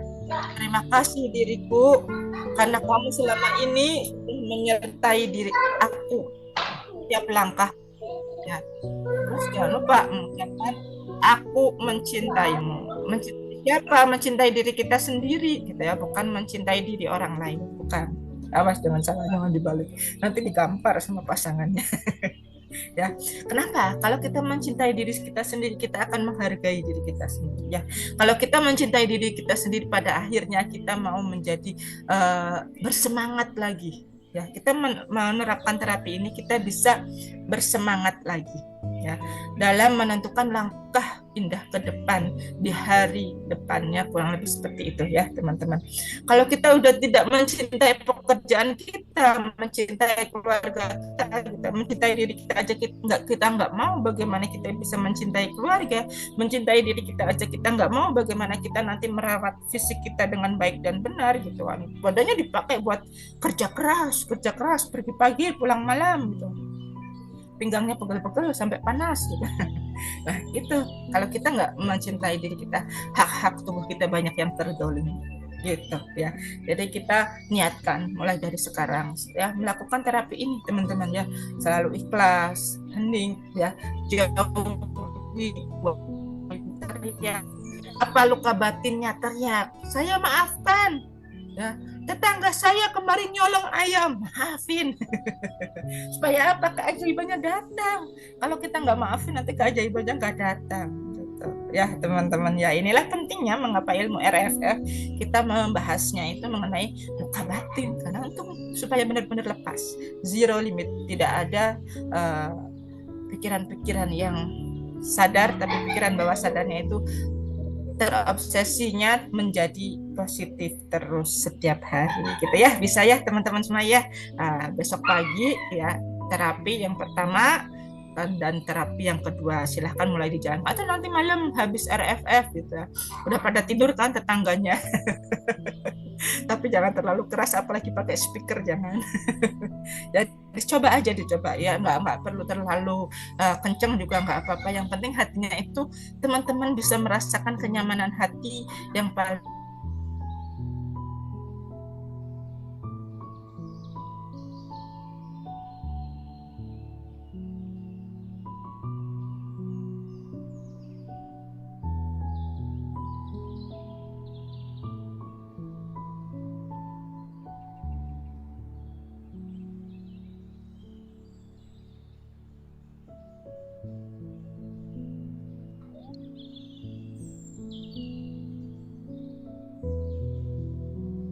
Terima kasih diriku karena kamu selama ini menyertai diri aku tiap langkah. Ya. Terus jangan lupa mengucapkan aku mencintaimu. Mencintai siapa? Mencintai diri kita sendiri, gitu ya, bukan mencintai diri orang lain, bukan. Awas jangan salah, jangan dibalik. Nanti digampar sama pasangannya. Ya, kenapa? Kalau kita mencintai diri kita sendiri, kita akan menghargai diri kita sendiri. Ya, kalau kita mencintai diri kita sendiri, pada akhirnya kita mau menjadi bersemangat lagi. Ya, kita menerapkan terapi ini, kita bisa bersemangat lagi. Ya, dalam menentukan langkah pindah ke depan di hari depannya, kurang lebih seperti itu ya teman-teman. Kalau kita udah tidak mencintai pekerjaan kita, mencintai keluarga kita mencintai diri kita aja, kita nggak mau, bagaimana kita bisa mencintai keluarga, mencintai diri kita aja kita nggak mau, bagaimana kita nanti merawat fisik kita dengan baik dan benar gitu kan. Badannya dipakai buat kerja keras pergi pagi pulang malam gitu, pinggangnya pegel-pegel sampai panas gitu. Nah itu kalau kita nggak mencintai diri kita, hak-hak tubuh kita banyak yang terdolimi gitu ya. Jadi kita niatkan mulai dari sekarang ya melakukan terapi ini teman-teman ya, selalu ikhlas, hening ya, jauhi teriak. Apa luka batinnya teriak, saya maafkan ya, tetangga saya kemarin nyolong ayam, maafin. Supaya apa? Keajaibannya datang. Kalau kita nggak maafin, nanti keajaibannya nggak datang gitu. Ya teman-teman ya, inilah pentingnya mengapa ilmu RFF kita membahasnya itu mengenai luka batin, karena untuk supaya benar-benar lepas, zero limit, tidak ada pikiran-pikiran yang sadar, tapi pikiran bawah sadarnya itu terobsesinya menjadi positif terus setiap hari gitu ya. Bisa ya teman-teman semua ya. Besok pagi ya terapi yang pertama dan terapi yang kedua silahkan mulai dijalankan, atau nanti malam habis RFF gitu ya. Udah pada tidur kan tetangganya. Tapi jangan terlalu keras, apalagi pakai speaker, jangan. Ya dicoba ya, nggak perlu terlalu kenceng juga nggak apa-apa. Yang penting hatinya itu teman-teman bisa merasakan kenyamanan hati yang paling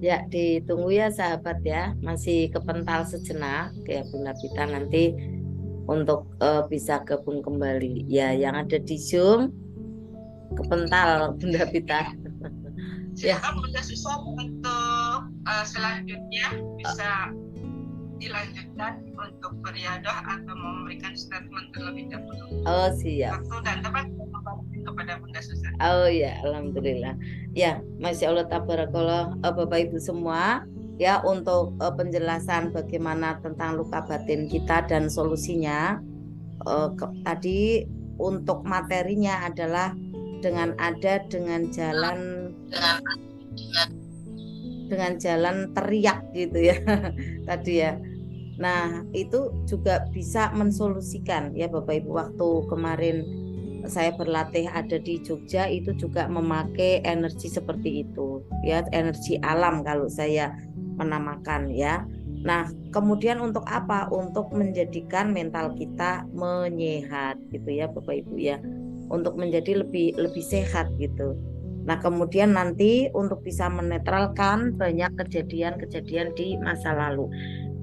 Ya, ditunggu ya sahabat ya, masih kepental sejenak ya Bunda Pita nanti untuk bisa gabung kembali. Ya, yang ada di Zoom kepental Bunda Pita. Ya. Silakan Bunda Susan untuk selanjutnya bisa dilanjutkan untuk beriadah atau memberikan statement terlebih dahulu. Oh siap. Waktu dan tempat kepada Bunda Susan. Oh ya, alhamdulillah. Ya, Masya Allah tabarakallah Bapak Ibu semua ya, untuk penjelasan bagaimana tentang luka batin kita dan solusinya. Tadi untuk materinya adalah dengan jalan teriak gitu ya tadi ya. Nah itu juga bisa mensolusikan ya Bapak Ibu. Waktu kemarin saya berlatih ada di Jogja itu juga memakai energi seperti itu ya, energi alam kalau saya menamakan ya. Nah kemudian untuk apa? Untuk menjadikan mental kita menyehat gitu ya Bapak Ibu ya, untuk menjadi lebih sehat gitu. Nah kemudian nanti untuk bisa menetralkan banyak kejadian-kejadian di masa lalu.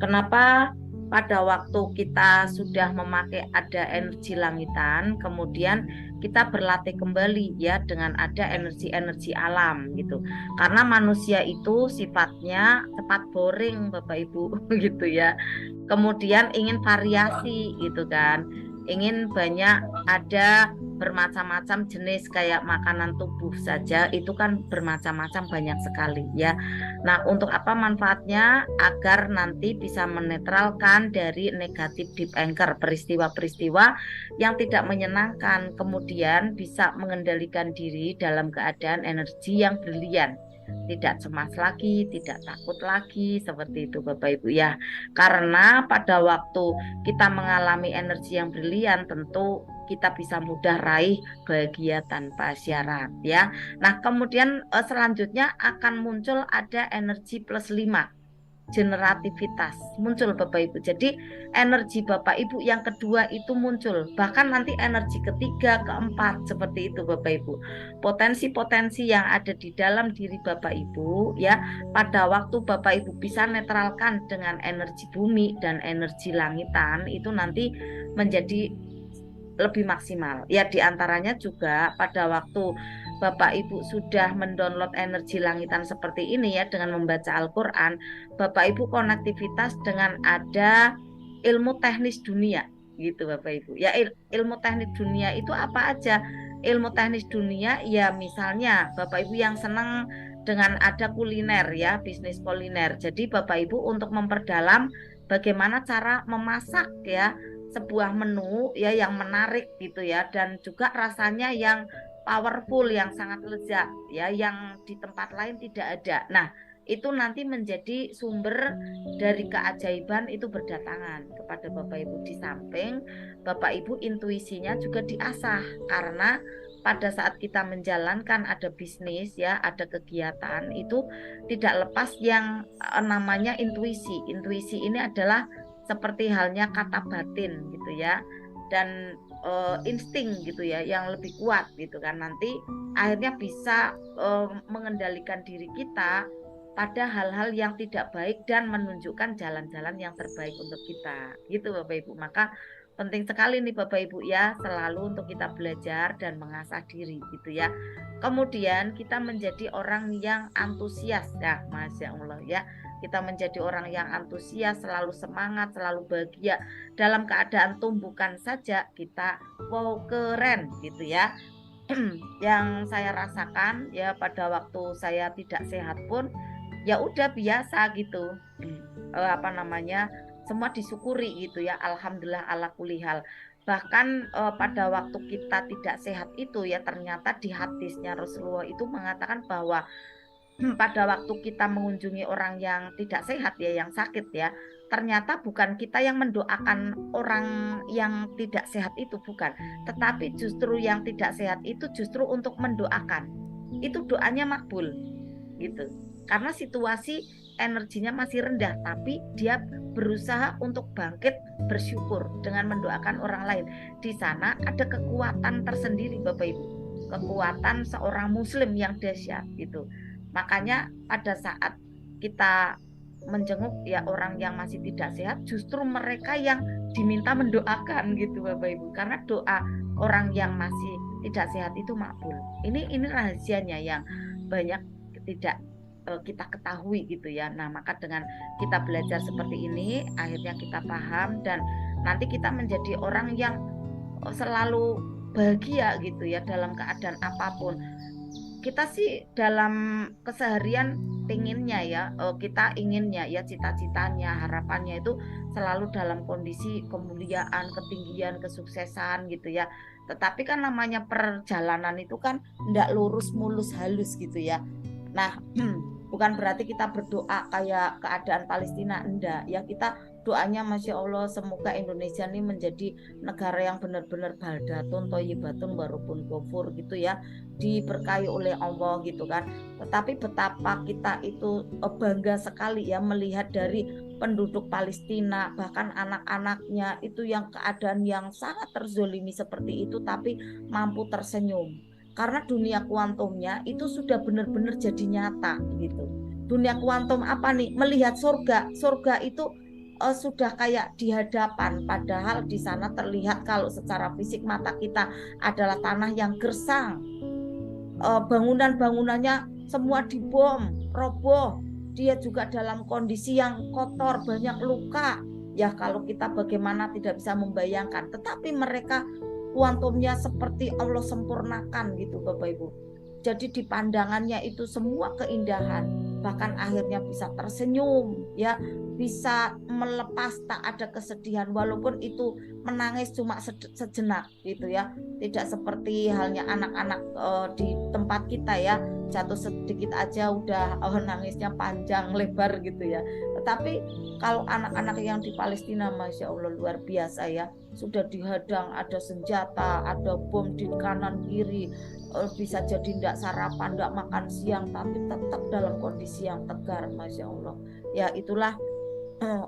Kenapa pada waktu kita sudah memakai ada energi langitan, kemudian kita berlatih kembali ya dengan ada energi-energi alam gitu. Karena manusia itu sifatnya cepat boring Bapak Ibu gitu ya. Kemudian ingin variasi gitu kan. Ingin banyak ada bermacam-macam jenis kayak makanan tubuh saja itu kan bermacam-macam banyak sekali ya. Nah, untuk apa manfaatnya? Agar nanti bisa menetralkan dari negatif deep anchor, peristiwa-peristiwa yang tidak menyenangkan, kemudian bisa mengendalikan diri dalam keadaan energi yang brilian. Tidak cemas lagi, tidak takut lagi, seperti itu Bapak Ibu ya. Karena pada waktu kita mengalami energi yang brilian, tentu kita bisa mudah raih bahagia tanpa syarat ya. Nah, kemudian selanjutnya akan muncul ada energi plus 5, generativitas muncul Bapak Ibu. Jadi energi Bapak Ibu yang kedua itu muncul, bahkan nanti energi ketiga, keempat, seperti itu Bapak Ibu. Potensi-potensi yang ada di dalam diri Bapak Ibu ya, pada waktu Bapak Ibu bisa netralkan dengan energi bumi dan energi langitan, itu nanti menjadi lebih maksimal. Ya, diantaranya juga pada waktu Bapak Ibu sudah mendownload energi langitan seperti ini ya, dengan membaca Al-Quran, Bapak Ibu konektivitas dengan ada ilmu teknis dunia gitu Bapak Ibu. Ya, ilmu teknis dunia itu apa aja? Ilmu teknis dunia ya, misalnya Bapak Ibu yang senang dengan ada kuliner ya, bisnis kuliner. Jadi Bapak Ibu untuk memperdalam bagaimana cara memasak ya sebuah menu ya yang menarik gitu ya, dan juga rasanya yang powerful, yang sangat lezat ya, yang di tempat lain tidak ada. Nah, itu nanti menjadi sumber dari keajaiban itu berdatangan kepada Bapak Ibu. Di samping Bapak Ibu intuisinya juga diasah, karena pada saat kita menjalankan ada bisnis ya, ada kegiatan, itu tidak lepas yang namanya intuisi. Intuisi ini adalah seperti halnya kata batin gitu ya, dan insting gitu ya yang lebih kuat gitu kan, nanti akhirnya bisa mengendalikan diri kita pada hal-hal yang tidak baik dan menunjukkan jalan-jalan yang terbaik untuk kita gitu Bapak Ibu. Maka penting sekali nih Bapak Ibu ya, selalu untuk kita belajar dan mengasah diri gitu ya. Kemudian kita menjadi orang yang antusias ya, Masya Allah ya. Kita menjadi orang yang antusias, selalu semangat, selalu bahagia. Dalam keadaan tumbukan saja kita wow keren gitu ya. Yang saya rasakan ya pada waktu saya tidak sehat pun ya udah biasa gitu. Semua disyukuri gitu ya. Alhamdulillah ala kulli hal. Bahkan pada waktu kita tidak sehat itu ya, ternyata di hadisnya Rasulullah itu mengatakan bahwa pada waktu kita mengunjungi orang yang tidak sehat ya, yang sakit ya, ternyata bukan kita yang mendoakan orang yang tidak sehat itu, bukan, tetapi justru yang tidak sehat itu justru untuk mendoakan, itu doanya makbul gitu, karena situasi energinya masih rendah, tapi dia berusaha untuk bangkit bersyukur dengan mendoakan orang lain. Di sana ada kekuatan tersendiri Bapak Ibu, kekuatan seorang muslim yang dahsyat gitu. Makanya pada saat kita menjenguk ya orang yang masih tidak sehat, justru mereka yang diminta mendoakan gitu Bapak Ibu, karena doa orang yang masih tidak sehat itu makbul. Ini rahasianya yang banyak tidak kita ketahui gitu ya. Nah, maka dengan kita belajar seperti ini, akhirnya kita paham dan nanti kita menjadi orang yang selalu bahagia gitu ya dalam keadaan apapun. Kita sih dalam keseharian pengennya ya, kita inginnya ya, cita-citanya, harapannya itu selalu dalam kondisi kemuliaan, ketinggian, kesuksesan gitu ya. Tetapi kan namanya perjalanan itu kan enggak lurus mulus halus gitu ya. Nah, bukan berarti kita berdoa kayak keadaan Palestina, enggak ya. Kita doanya Masya Allah, semoga Indonesia ini menjadi negara yang benar-benar baldatun thayyibatun warubun ghafur gitu ya, diberkahi oleh Allah gitu kan. Tetapi betapa kita itu bangga sekali ya melihat dari penduduk Palestina, bahkan anak-anaknya itu yang keadaan yang sangat terzolimi seperti itu, tapi mampu tersenyum. Karena dunia kuantumnya itu sudah benar-benar jadi nyata gitu. Dunia kuantum apa nih? Melihat surga. Surga itu sudah kayak di hadapan, padahal di sana terlihat kalau secara fisik mata kita adalah tanah yang gersang. Bangunan-bangunannya semua dibom, roboh. Dia juga dalam kondisi yang kotor, banyak luka. Ya kalau kita bagaimana tidak bisa membayangkan, tetapi mereka kuantumnya seperti Allah sempurnakan gitu Bapak Ibu. Jadi di pandangannya itu semua keindahan, bahkan akhirnya bisa tersenyum, ya, bisa melepas, tak ada kesedihan, walaupun itu menangis cuma sejenak gitu ya. Tidak seperti halnya anak-anak di tempat kita ya, jatuh sedikit aja udah nangisnya panjang lebar gitu ya. Tetapi kalau anak-anak yang di Palestina, Masya Allah luar biasa ya, sudah dihadang, ada senjata, ada bom di kanan kiri, bisa jadi tidak sarapan, tidak makan siang, tapi tetap dalam kondisi yang tegar, Masya Allah. Ya itulah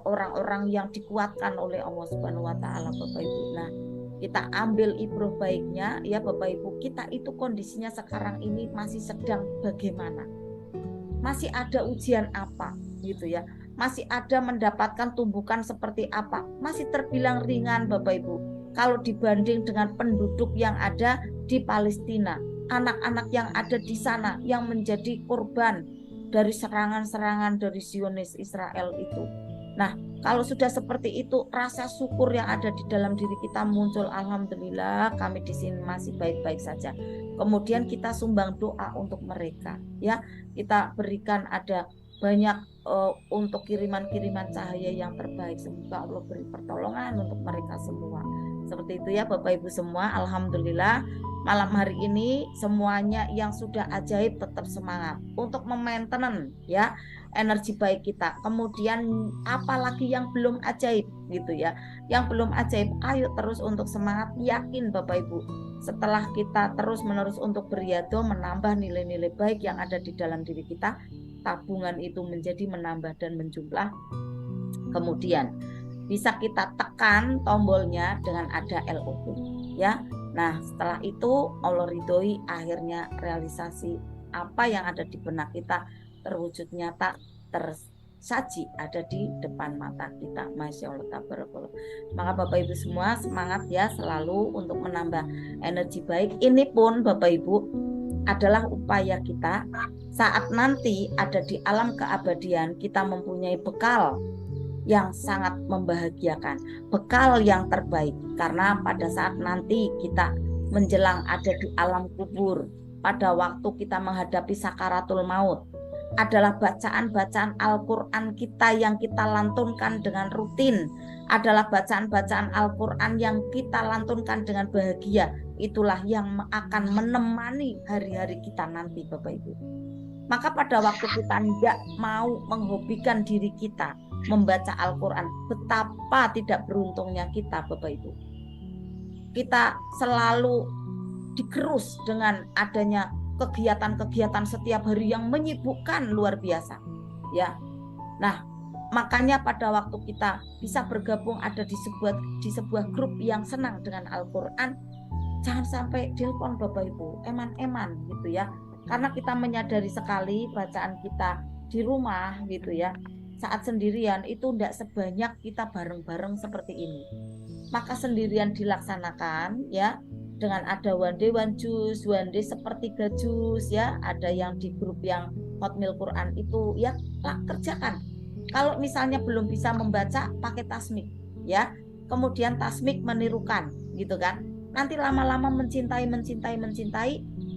orang-orang yang dikuatkan oleh Allah Subhanahu Wa Taala, Bapak Ibu. Nah, kita ambil ibrah baiknya ya Bapak Ibu. Kita itu kondisinya sekarang ini masih sedang bagaimana? Masih ada ujian apa gitu ya? Masih ada mendapatkan tumbukan seperti apa? Masih terbilang ringan Bapak Ibu. Kalau dibanding dengan penduduk yang ada di Palestina, anak-anak yang ada di sana yang menjadi korban dari serangan-serangan dari Zionis Israel itu. Nah, kalau sudah seperti itu, rasa syukur yang ada di dalam diri kita muncul. Alhamdulillah, kami di sini masih baik-baik saja. Kemudian kita sumbang doa untuk mereka, ya. Kita berikan ada banyak untuk kiriman-kiriman cahaya yang terbaik. Semoga Allah beri pertolongan untuk mereka semua. Seperti itu ya Bapak Ibu semua. Alhamdulillah malam hari ini semuanya yang sudah ajaib tetap semangat untuk memainten ya energi baik kita. Kemudian apalagi yang belum ajaib gitu ya. Yang belum ajaib, ayo terus untuk semangat, yakin Bapak Ibu. Setelah kita terus-menerus untuk beriado, menambah nilai-nilai baik yang ada di dalam diri kita, tabungan itu menjadi menambah dan menjumlah. Kemudian bisa kita tekan tombolnya dengan ada LO2 ya. Nah, setelah itu Allah ridhoi, akhirnya realisasi apa yang ada di benak kita terwujud nyata, tersaji ada di depan mata kita. Masya Allah tabarakallah. Maka Bapak Ibu semua semangat ya selalu untuk menambah energi baik. Ini pun Bapak Ibu adalah upaya kita saat nanti ada di alam keabadian, kita mempunyai bekal yang sangat membahagiakan, bekal yang terbaik. Karena pada saat nanti kita menjelang ada di alam kubur, pada waktu kita menghadapi sakaratul maut, adalah bacaan-bacaan Al-Quran kita yang kita lantunkan dengan rutin, adalah bacaan-bacaan Al-Quran yang kita lantunkan dengan bahagia. Itulah yang akan menemani hari-hari kita nanti Bapak Ibu. Maka pada waktu kita tidak mau menghobikan diri kita membaca Al-Quran, betapa tidak beruntungnya kita Bapak Ibu. Kita selalu digerus dengan adanya kegiatan-kegiatan setiap hari yang menyibukkan luar biasa ya. Nah, makanya pada waktu kita bisa bergabung ada di sebuah grup yang senang dengan Al-Quran, jangan sampai telepon Bapak Ibu, eman-eman gitu ya. Karena kita menyadari sekali bacaan kita di rumah gitu ya, saat sendirian itu tidak sebanyak kita bareng-bareng seperti ini. Maka sendirian dilaksanakan ya, dengan ada one day one juz, one day sepertiga juz ya, ada yang di grup yang Hotmail Quran itu ya, kerjakan. Kalau misalnya belum bisa membaca, pakai tasmik ya, kemudian tasmik menirukan gitu kan. Nanti lama-lama mencintai,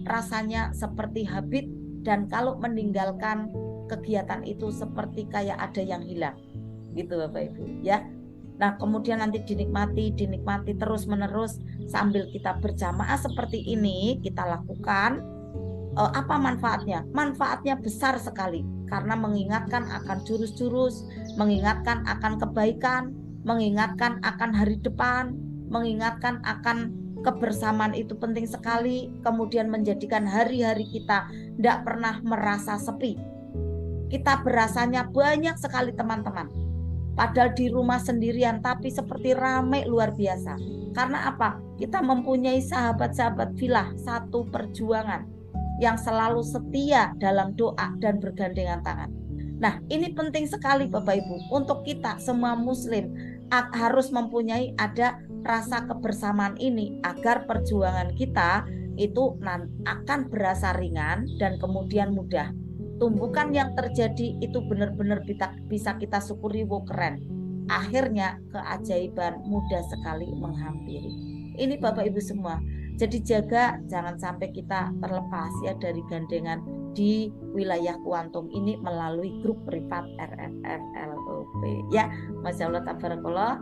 rasanya seperti habit, dan kalau meninggalkan kegiatan itu seperti kayak ada yang hilang gitu Bapak Ibu ya. Nah, kemudian nanti dinikmati terus menerus sambil kita berjamaah seperti ini kita lakukan. Apa manfaatnya? Manfaatnya besar sekali karena mengingatkan akan jurus-jurus, mengingatkan akan kebaikan, mengingatkan akan hari depan, mengingatkan akan kebersamaan itu penting sekali, kemudian menjadikan hari-hari kita tidak pernah merasa sepi. Kita berasanya banyak sekali teman-teman, padahal di rumah sendirian tapi seperti ramai luar biasa. Karena apa? Kita mempunyai sahabat-sahabat filah, satu perjuangan yang selalu setia dalam doa dan bergandengan tangan. Nah, ini penting sekali Bapak Ibu, untuk kita semua muslim harus mempunyai ada rasa kebersamaan ini agar perjuangan kita itu akan berasa ringan dan kemudian mudah. Tumbukan yang terjadi itu benar-benar bisa kita syukuri, keren. Akhirnya keajaiban mudah sekali menghampiri. Ini Bapak Ibu semua. Jadi jaga jangan sampai kita terlepas ya dari gandengan di wilayah kuantum ini melalui grup privat RFF LOP ya. Masya Allah tabarakallah.